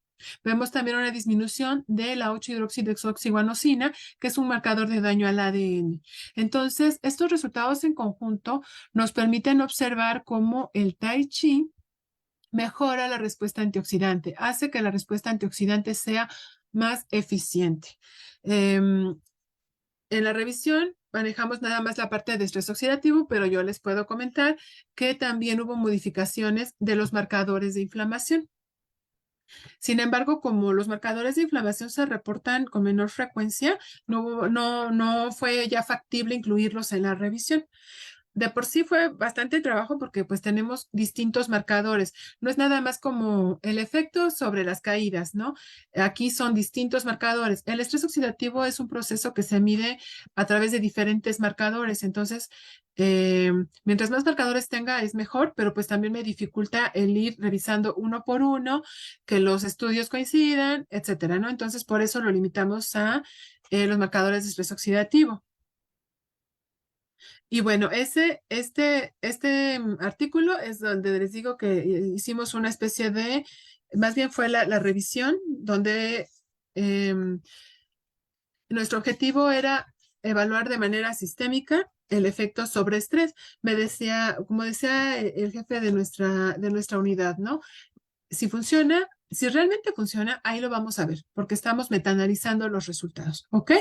Vemos también una disminución de la 8-hidroxidesoxiguanosina, que es un marcador de daño al ADN. Entonces, estos resultados en conjunto nos permiten observar cómo el Tai Chi mejora la respuesta antioxidante, hace que la respuesta antioxidante sea más eficiente. En la revisión manejamos nada más la parte de estrés oxidativo, pero yo les puedo comentar que también hubo modificaciones de los marcadores de inflamación. Sin embargo, como los marcadores de inflamación se reportan con menor frecuencia, no fue ya factible incluirlos en la revisión. De por sí fue bastante trabajo porque pues tenemos distintos marcadores. No es nada más como el efecto sobre las caídas, ¿no? Aquí son distintos marcadores. El estrés oxidativo es un proceso que se mide a través de diferentes marcadores. Entonces, mientras más marcadores tenga es mejor, pero pues también me dificulta el ir revisando uno por uno, que los estudios coincidan, etcétera, ¿no? Entonces, por eso lo limitamos a los marcadores de estrés oxidativo. Y bueno, este artículo es donde les digo que hicimos una especie de, más bien fue la revisión, donde em, nuestro objetivo era evaluar de manera sistémica el efecto sobre estrés. Me decía, como decía el jefe de nuestra unidad, ¿no? Si funciona, si realmente funciona, ahí lo vamos a ver, porque estamos metaanalizando los resultados, ¿ok?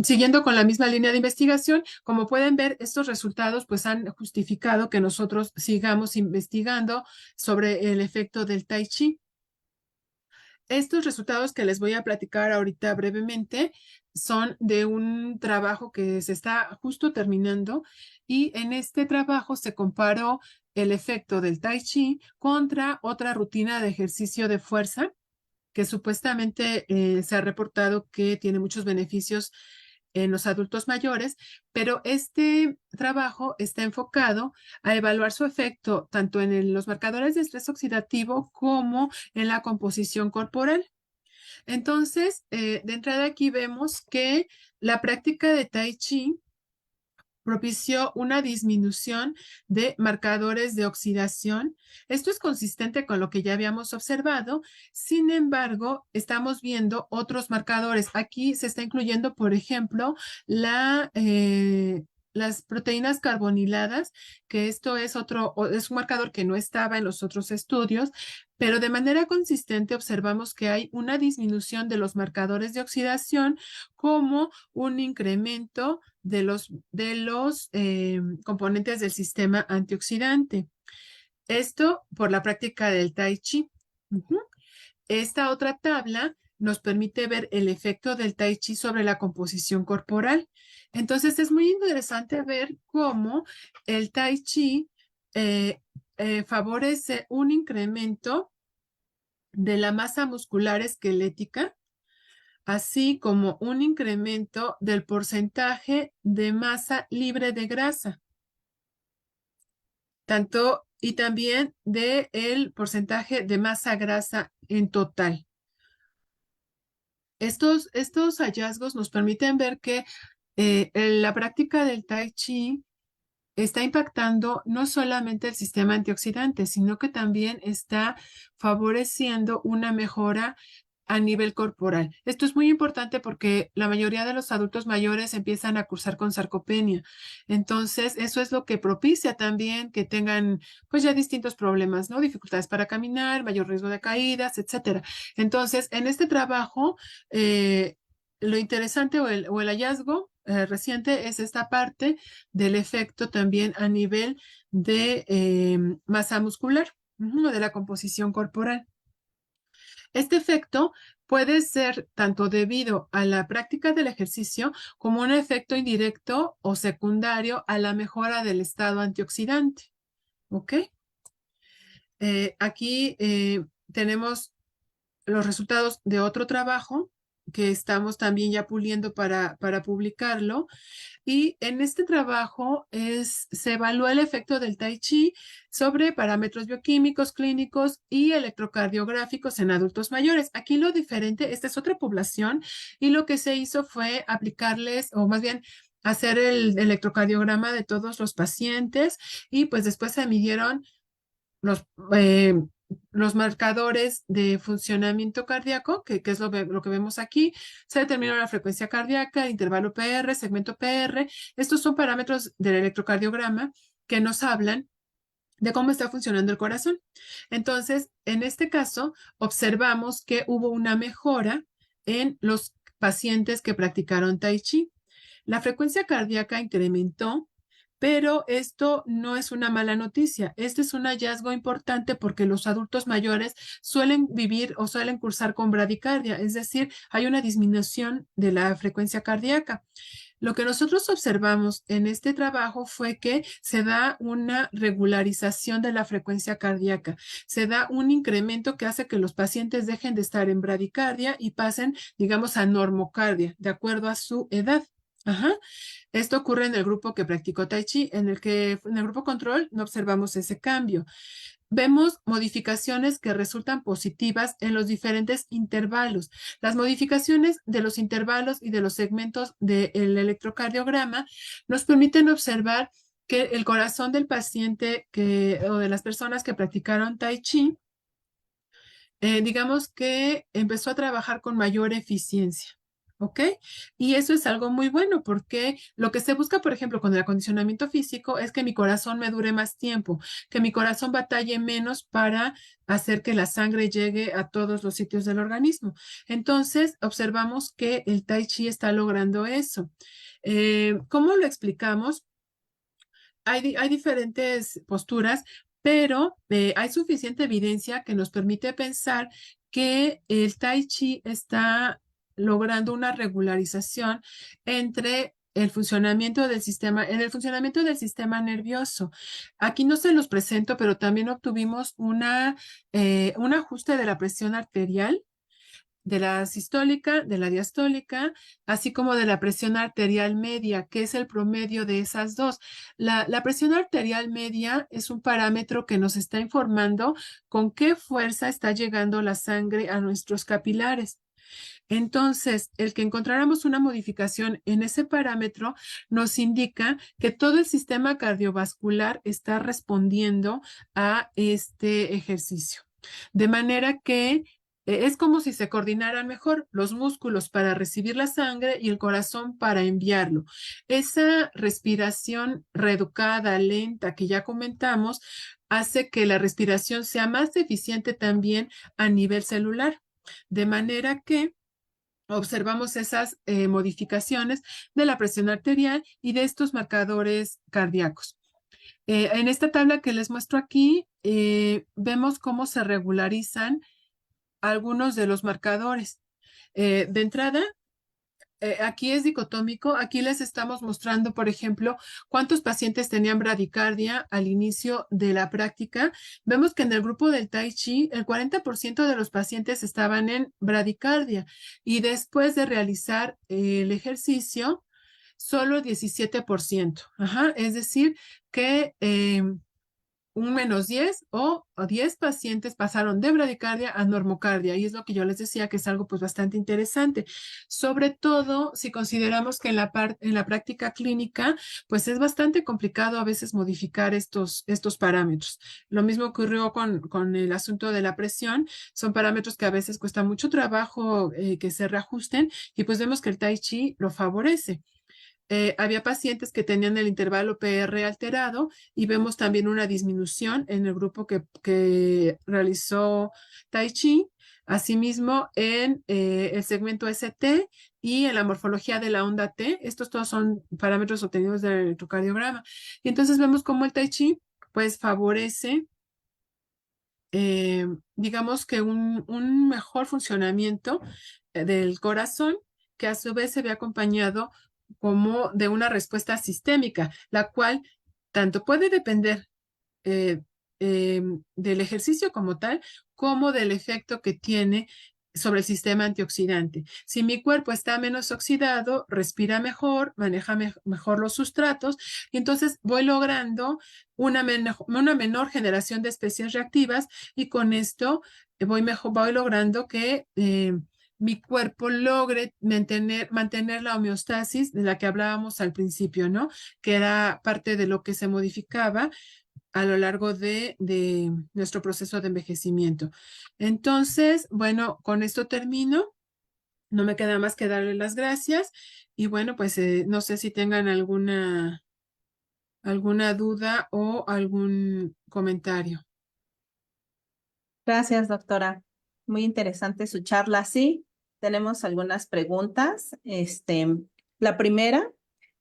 Siguiendo con la misma línea de investigación, como pueden ver, estos resultados pues han justificado que nosotros sigamos investigando sobre el efecto del Tai Chi. Estos resultados que les voy a platicar ahorita brevemente son de un trabajo que se está justo terminando y en este trabajo se comparó el efecto del Tai Chi contra otra rutina de ejercicio de fuerza que supuestamente se ha reportado que tiene muchos beneficios en los adultos mayores, pero este trabajo está enfocado a evaluar su efecto tanto en los marcadores de estrés oxidativo como en la composición corporal. Entonces, de entrada aquí vemos que la práctica de Tai Chi propició una disminución de marcadores de oxidación. Esto es consistente con lo que ya habíamos observado. Sin embargo, estamos viendo otros marcadores. Aquí se está incluyendo, por ejemplo, las proteínas carboniladas, que esto es un marcador que no estaba en los otros estudios, pero de manera consistente observamos que hay una disminución de los marcadores de oxidación como un incremento de los componentes del sistema antioxidante. Esto por la práctica del Tai Chi. Ujú. Esta otra tabla nos permite ver el efecto del Tai Chi sobre la composición corporal. Entonces es muy interesante ver cómo el Tai Chi eh, favorece un incremento de la masa muscular esquelética así como un incremento del porcentaje de masa libre de grasa. y también de el porcentaje de masa grasa en total. Estos hallazgos nos permiten ver que la práctica del Tai Chi está impactando no solamente el sistema antioxidante, sino que también está favoreciendo una mejora a nivel corporal. Esto es muy importante porque la mayoría de los adultos mayores empiezan a cursar con sarcopenia. Entonces, eso es lo que propicia también que tengan pues ya distintos problemas, ¿no? Dificultades para caminar, mayor riesgo de caídas, etcétera. Entonces, en este trabajo, eh, lo interesante o el hallazgo reciente es esta parte del efecto también a nivel de masa muscular, o de la composición corporal. Este efecto puede ser tanto debido a la práctica del ejercicio como un efecto indirecto o secundario a la mejora del estado antioxidante. ¿Ok? Aquí tenemos los resultados de otro trabajo que estamos también ya puliendo para publicarlo. Y en este trabajo se evalúa el efecto del Tai Chi sobre parámetros bioquímicos, clínicos y electrocardiográficos en adultos mayores. Aquí lo diferente, esta es otra población y lo que se hizo fue aplicarles, o más bien hacer el electrocardiograma de todos los pacientes y pues después se midieron los, eh, los marcadores de funcionamiento cardíaco, que es lo que vemos aquí. Se determinó la frecuencia cardíaca, intervalo PR, segmento PR. Estos son parámetros del electrocardiograma que nos hablan de cómo está funcionando el corazón. Entonces, en este caso, observamos que hubo una mejora en los pacientes que practicaron Tai Chi. La frecuencia cardíaca incrementó, pero esto no es una mala noticia. Este es un hallazgo importante porque los adultos mayores suelen vivir o suelen cursar con bradicardia, es decir, hay una disminución de la frecuencia cardíaca. Lo que nosotros observamos en este trabajo fue que se da una regularización de la frecuencia cardíaca, se da un incremento que hace que los pacientes dejen de estar en bradicardia y pasen, digamos, a normocardia, de acuerdo a su edad. Ajá. Esto ocurre en el grupo que practicó Tai Chi, en el grupo control no observamos ese cambio. Vemos modificaciones que resultan positivas en los diferentes intervalos. Las modificaciones de los intervalos y de los segmentos del electrocardiograma nos permiten observar que el corazón del paciente o de las personas que practicaron Tai Chi, digamos que empezó a trabajar con mayor eficiencia. ¿Ok? Y eso es algo muy bueno porque lo que se busca, por ejemplo, con el acondicionamiento físico es que mi corazón me dure más tiempo, que mi corazón batalle menos para hacer que la sangre llegue a todos los sitios del organismo. Entonces, observamos que el Tai Chi está logrando eso. ¿Cómo lo explicamos? Hay diferentes posturas, pero hay suficiente evidencia que nos permite pensar que el Tai Chi está logrando una regularización entre el funcionamiento del sistema, en el funcionamiento del sistema nervioso. Aquí no se los presento, pero también obtuvimos un ajuste de la presión arterial, de la sistólica, de la diastólica, así como de la presión arterial media, que es el promedio de esas dos. La presión arterial media es un parámetro que nos está informando con qué fuerza está llegando la sangre a nuestros capilares. Entonces, el que encontráramos una modificación en ese parámetro nos indica que todo el sistema cardiovascular está respondiendo a este ejercicio. De manera que es como si se coordinaran mejor los músculos para recibir la sangre y el corazón para enviarlo. Esa respiración reeducada, lenta, que ya comentamos, hace que la respiración sea más eficiente también a nivel celular. De manera que observamos esas modificaciones de la presión arterial y de estos marcadores cardíacos. En esta tabla que les muestro aquí, vemos cómo se regularizan algunos de los marcadores. De entrada, aquí es dicotómico. Aquí les estamos mostrando, por ejemplo, cuántos pacientes tenían bradicardia al inicio de la práctica. Vemos que en el grupo del Tai Chi, el 40% de los pacientes estaban en bradicardia y después de realizar el ejercicio, solo 17%. Ajá, es decir, que un -10 o 10 pacientes pasaron de bradicardia a normocardia. Y es lo que yo les decía, que es algo pues bastante interesante. Sobre todo si consideramos que en la práctica clínica pues es bastante complicado a veces modificar estos parámetros. Lo mismo ocurrió con el asunto de la presión. Son parámetros que a veces cuesta mucho trabajo que se reajusten y pues vemos que el Tai Chi lo favorece. Había pacientes que tenían el intervalo PR alterado y vemos también una disminución en el grupo que realizó Tai Chi, asimismo en el segmento ST y en la morfología de la onda T. Estos todos son parámetros obtenidos del electrocardiograma. Y entonces vemos cómo el Tai Chi pues favorece eh, digamos que un mejor funcionamiento del corazón, que a su vez se ve acompañado como de una respuesta sistémica, la cual tanto puede depender eh, del ejercicio como tal, como del efecto que tiene sobre el sistema antioxidante. Si mi cuerpo está menos oxidado, respira mejor, maneja mejor los sustratos y entonces voy logrando una menor generación de especies reactivas y con esto voy logrando que mi cuerpo logre mantener la homeostasis de la que hablábamos al principio, ¿no? Que era parte de lo que se modificaba a lo largo de nuestro proceso de envejecimiento. Entonces, bueno, con esto termino. No me queda más que darle las gracias y bueno, pues no sé si tengan alguna duda o algún comentario. Gracias, doctora. Muy interesante su charla. Sí, tenemos algunas preguntas. La primera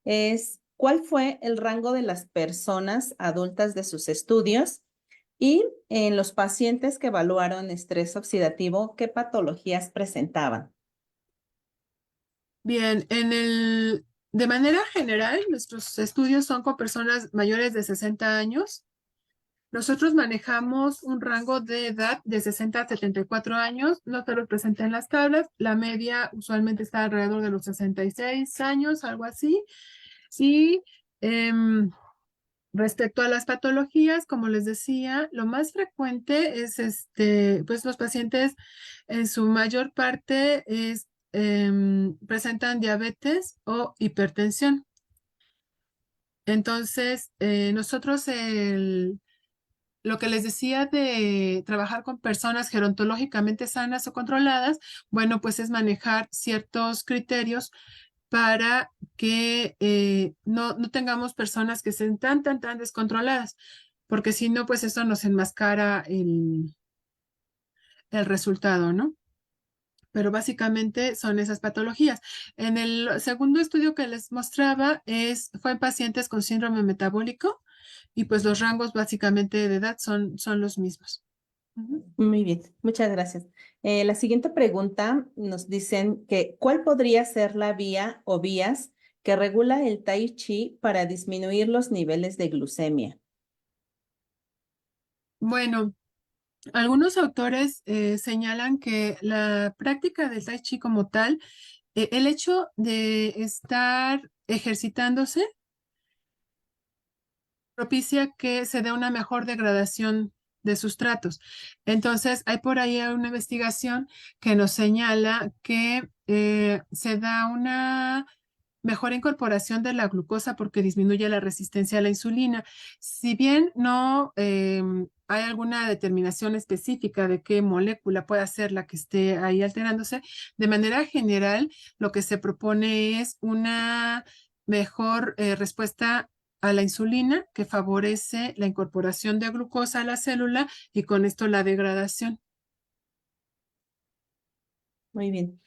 es, ¿cuál fue el rango de las personas adultas de sus estudios? Y en los pacientes que evaluaron estrés oxidativo, ¿qué patologías presentaban? Bien, de manera general, nuestros estudios son con personas mayores de 60 años. Nosotros manejamos un rango de edad de 60 a 74 años, no se los presenté en las tablas, la media usualmente está alrededor de los 66 años, algo así. Y em, respecto a las patologías, como les decía, lo más frecuente es pues los pacientes en su mayor parte presentan diabetes o hipertensión. Entonces, nosotros lo que les decía de trabajar con personas gerontológicamente sanas o controladas, bueno, pues es manejar ciertos criterios para que no tengamos personas que estén tan descontroladas, porque si no, pues eso nos enmascara el resultado, ¿no? Pero básicamente son esas patologías. En el segundo estudio que les mostraba fue en pacientes con síndrome metabólico y pues los rangos básicamente de edad son los mismos. Ujú. Muy bien, muchas gracias. La siguiente pregunta nos dicen que ¿cuál podría ser la vía o vías que regula el Tai Chi para disminuir los niveles de glucemia? Bueno, algunos autores señalan que la práctica del Tai Chi como tal, el hecho de estar ejercitándose propicia que se dé una mejor degradación de sustratos. Entonces, hay por ahí una investigación que nos señala que se da una mejor incorporación de la glucosa porque disminuye la resistencia a la insulina. Si bien no hay alguna determinación específica de qué molécula puede ser la que esté ahí alterándose, de manera general, lo que se propone es una mejor respuesta a la insulina que favorece la incorporación de glucosa a la célula y con esto la degradación. Muy bien.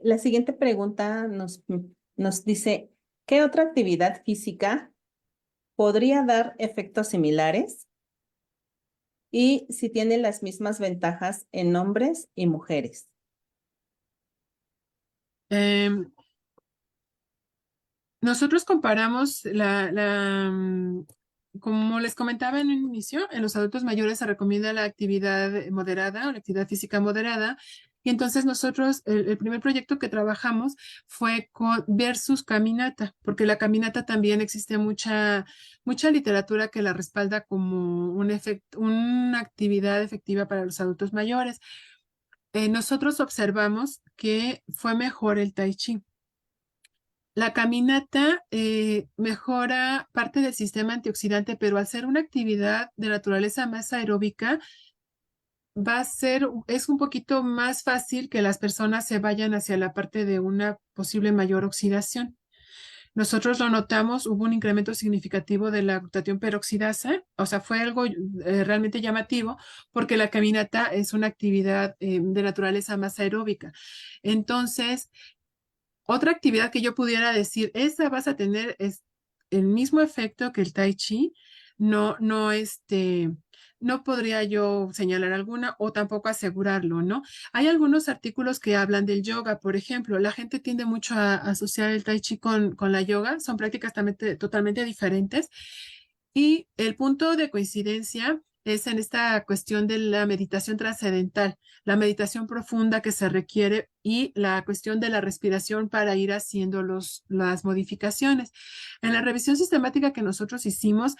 La siguiente pregunta nos dice, ¿qué otra actividad física podría dar efectos similares y si tiene las mismas ventajas en hombres y mujeres? Em, Nosotros comparamos como les comentaba en un inicio, en los adultos mayores se recomienda la actividad moderada o la actividad física moderada Y entonces nosotros, el primer proyecto que trabajamos fue con versus caminata, porque la caminata también existe mucha literatura que la respalda como una actividad efectiva para los adultos mayores. Nosotros observamos que fue mejor el tai chi. La caminata mejora parte del sistema antioxidante, pero al ser una actividad de naturaleza más aeróbica, es un poquito más fácil que las personas se vayan hacia la parte de una posible mayor oxidación. Nosotros lo notamos, hubo un incremento significativo de la glutatión peroxidasa, o sea, fue algo realmente llamativo porque la caminata es una actividad de naturaleza más aeróbica. Entonces, otra actividad que yo pudiera decir, esa vas a tener es el mismo efecto que el tai chi, no podría yo señalar alguna o tampoco asegurarlo, ¿no? Hay algunos artículos que hablan del yoga, por ejemplo, la gente tiende mucho a asociar el tai chi con la yoga, son prácticas totalmente diferentes y el punto de coincidencia es en esta cuestión de la meditación trascendental, la meditación profunda que se requiere y la cuestión de la respiración para ir haciendo las modificaciones. En la revisión sistemática que nosotros hicimos,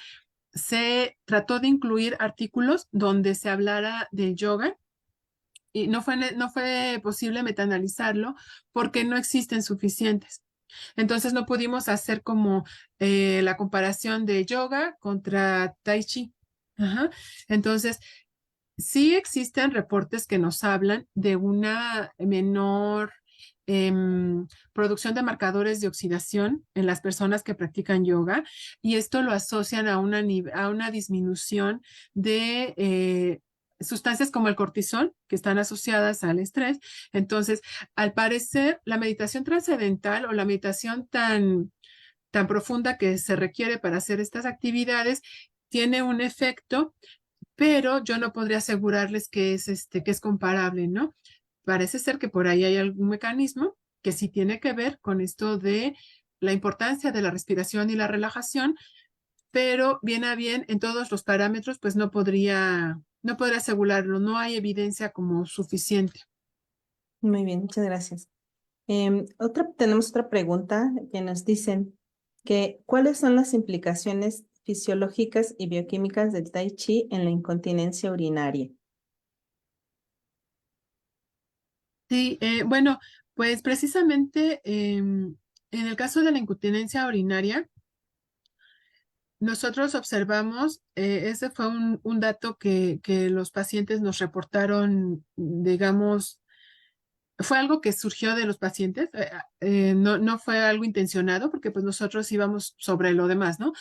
se trató de incluir artículos donde se hablara del yoga y no fue posible metaanalizarlo porque no existen suficientes. Entonces no pudimos hacer como la comparación de yoga contra tai chi. Ajá. Entonces, sí existen reportes que nos hablan de una menor producción de marcadores de oxidación en las personas que practican yoga y esto lo asocian a una disminución de sustancias como el cortisol que están asociadas al estrés. Entonces, al parecer, la meditación trascendental o la meditación tan profunda que se requiere para hacer estas actividades tiene un efecto, pero yo no podría asegurarles que es comparable, ¿no? Parece ser que por ahí hay algún mecanismo que sí tiene que ver con esto de la importancia de la respiración y la relajación, pero bien a bien en todos los parámetros, pues no podría asegurarlo, no hay evidencia como suficiente. Muy bien, muchas gracias. Tenemos otra pregunta que nos dicen que ¿cuáles son las implicaciones fisiológicas y bioquímicas del Tai Chi en la incontinencia urinaria? Sí, bueno, pues precisamente en el caso de la incontinencia urinaria, nosotros observamos, ese fue un dato que los pacientes nos reportaron, digamos, fue algo que surgió de los pacientes, no fue algo intencionado porque pues nosotros íbamos sobre lo demás, ¿no?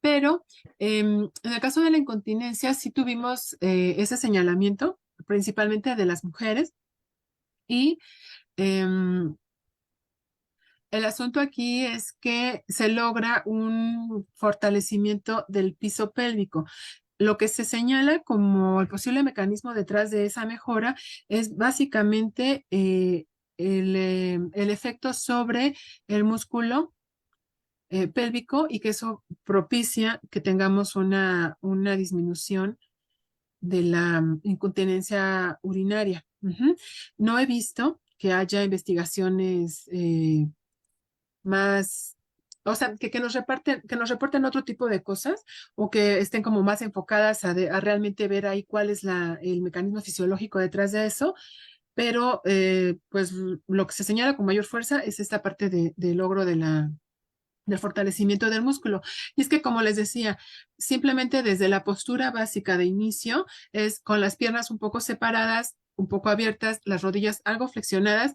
Pero en el caso de la incontinencia sí tuvimos ese señalamiento, principalmente de las mujeres, y em, el asunto aquí es que se logra un fortalecimiento del piso pélvico. Lo que se señala como el posible mecanismo detrás de esa mejora es básicamente el efecto sobre el músculo pélvico y que eso propicia que tengamos una disminución de la incontinencia urinaria. Ujú. No he visto que haya investigaciones más, o sea, que nos reporten otro tipo de cosas o que estén como más enfocadas a realmente ver ahí cuál es el mecanismo fisiológico detrás de eso, pero pues lo que se señala con mayor fuerza es esta parte de logro del fortalecimiento del músculo. Y es que, como les decía, simplemente desde la postura básica de inicio es con las piernas un poco separadas, un poco abiertas, las rodillas algo flexionadas,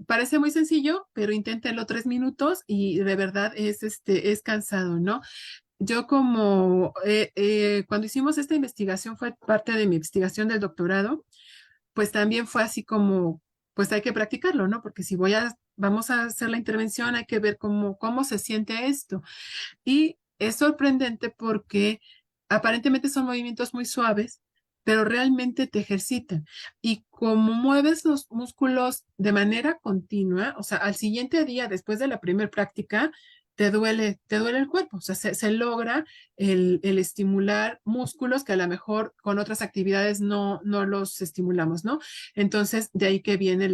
parece muy sencillo, pero inténtenlo 3 minutos y de verdad es cansado, ¿no? Yo cuando hicimos esta investigación fue parte de mi investigación del doctorado, pues también fue así como, pues hay que practicarlo, ¿no? Porque si vamos a hacer la intervención, hay que ver cómo se siente esto. Y es sorprendente porque aparentemente son movimientos muy suaves, pero realmente te ejercitan. Y como mueves los músculos de manera continua, o sea, al siguiente día, después de la primera práctica, te duele el cuerpo. O sea, se logra el estimular músculos que a lo mejor con otras actividades no los estimulamos, ¿no? Entonces, de ahí que viene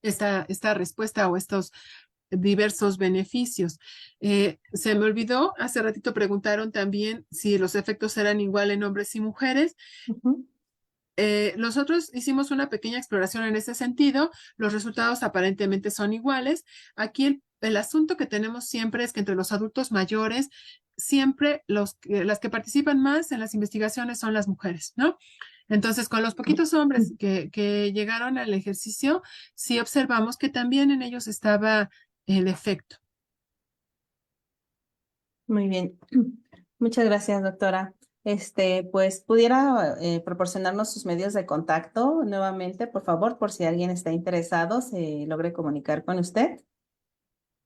esta respuesta o estos diversos beneficios. Se me olvidó, hace ratito preguntaron también si los efectos eran igual en hombres y mujeres. Ujú. Nosotros hicimos una pequeña exploración en ese sentido. Los resultados aparentemente son iguales. Aquí el asunto que tenemos siempre es que entre los adultos mayores, siempre las que participan más en las investigaciones son las mujeres, ¿no? Entonces, con los poquitos hombres que llegaron al ejercicio, sí observamos que también en ellos estaba el efecto. Muy bien. Muchas gracias, doctora. Pues, ¿pudiera proporcionarnos sus medios de contacto nuevamente, por favor, por si alguien está interesado, se logre comunicar con usted?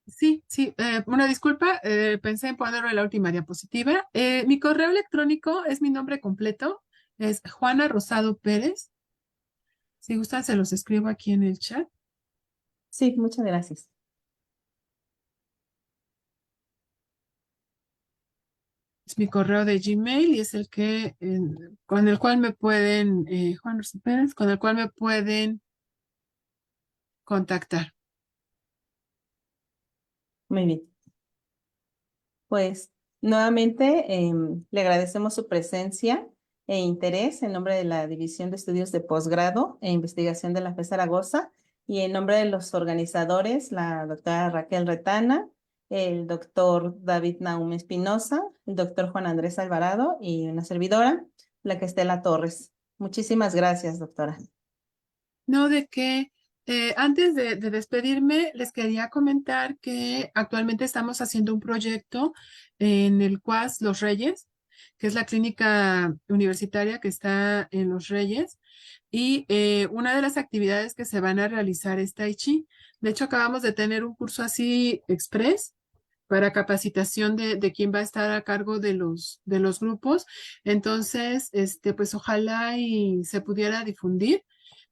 Sí, sí, una disculpa, pensé en ponerlo en la última diapositiva. Mi correo electrónico es mi nombre completo, es Juana Rosado Pérez. Si gustan, se los escribo aquí en el chat. Sí, muchas gracias. Es mi correo de Gmail y es el que, con el cual me pueden, Juan Rosado Pérez, con el cual me pueden contactar. Muy bien. Pues nuevamente le agradecemos su presencia e interés en nombre de la División de Estudios de Posgrado e Investigación de la FE Zaragoza y en nombre de los organizadores, la doctora Raquel Retana, el doctor David Naum Espinosa, el doctor Juan Andrés Alvarado y una servidora, la que Estela Torres. Muchísimas gracias, doctora. No, de que antes de despedirme, les quería comentar que actualmente estamos haciendo un proyecto en el CUAS Los Reyes, que es la clínica universitaria que está en Los Reyes, y una de las actividades que se van a realizar es Tai Chi. De hecho, acabamos de tener un curso así express para capacitación de quién va a estar a cargo de los grupos. Entonces, pues ojalá y se pudiera difundir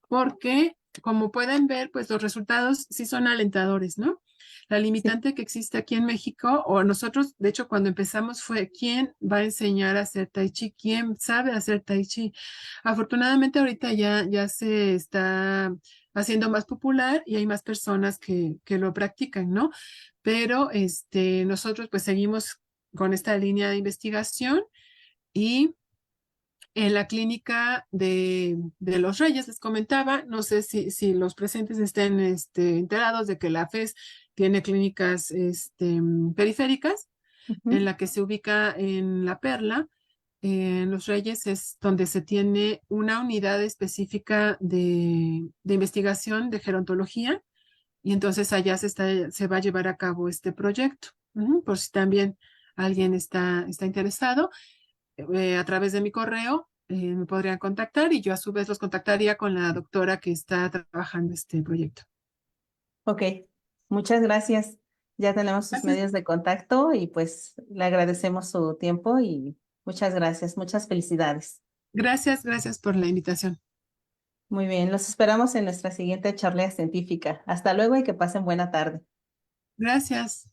porque como pueden ver, pues los resultados sí son alentadores, ¿no? La Sí, limitante que existe aquí en México, o nosotros, de hecho, cuando empezamos fue quién va a enseñar a hacer tai chi, quién sabe hacer tai chi. Afortunadamente ahorita ya se está haciendo más popular y hay más personas que lo practican, ¿no? Pero nosotros pues seguimos con esta línea de investigación y en la clínica de Los Reyes, les comentaba, no sé si los presentes estén enterados de que la FES tiene clínicas periféricas, en ujú, la que se ubica en La Perla. En Los Reyes es donde se tiene una unidad específica de investigación de gerontología y entonces allá se va a llevar a cabo este proyecto. Ujú, por si también alguien está interesado a través de mi correo, me podrían contactar y yo a su vez los contactaría con la doctora que está trabajando este proyecto. ok, muchas gracias. Ya tenemos sus Gracias, medios de contacto y pues le agradecemos su tiempo y muchas gracias, muchas felicidades. gracias por la invitación. Muy bien, los esperamos en nuestra siguiente charla científica. Hasta luego y que pasen buena tarde. Gracias.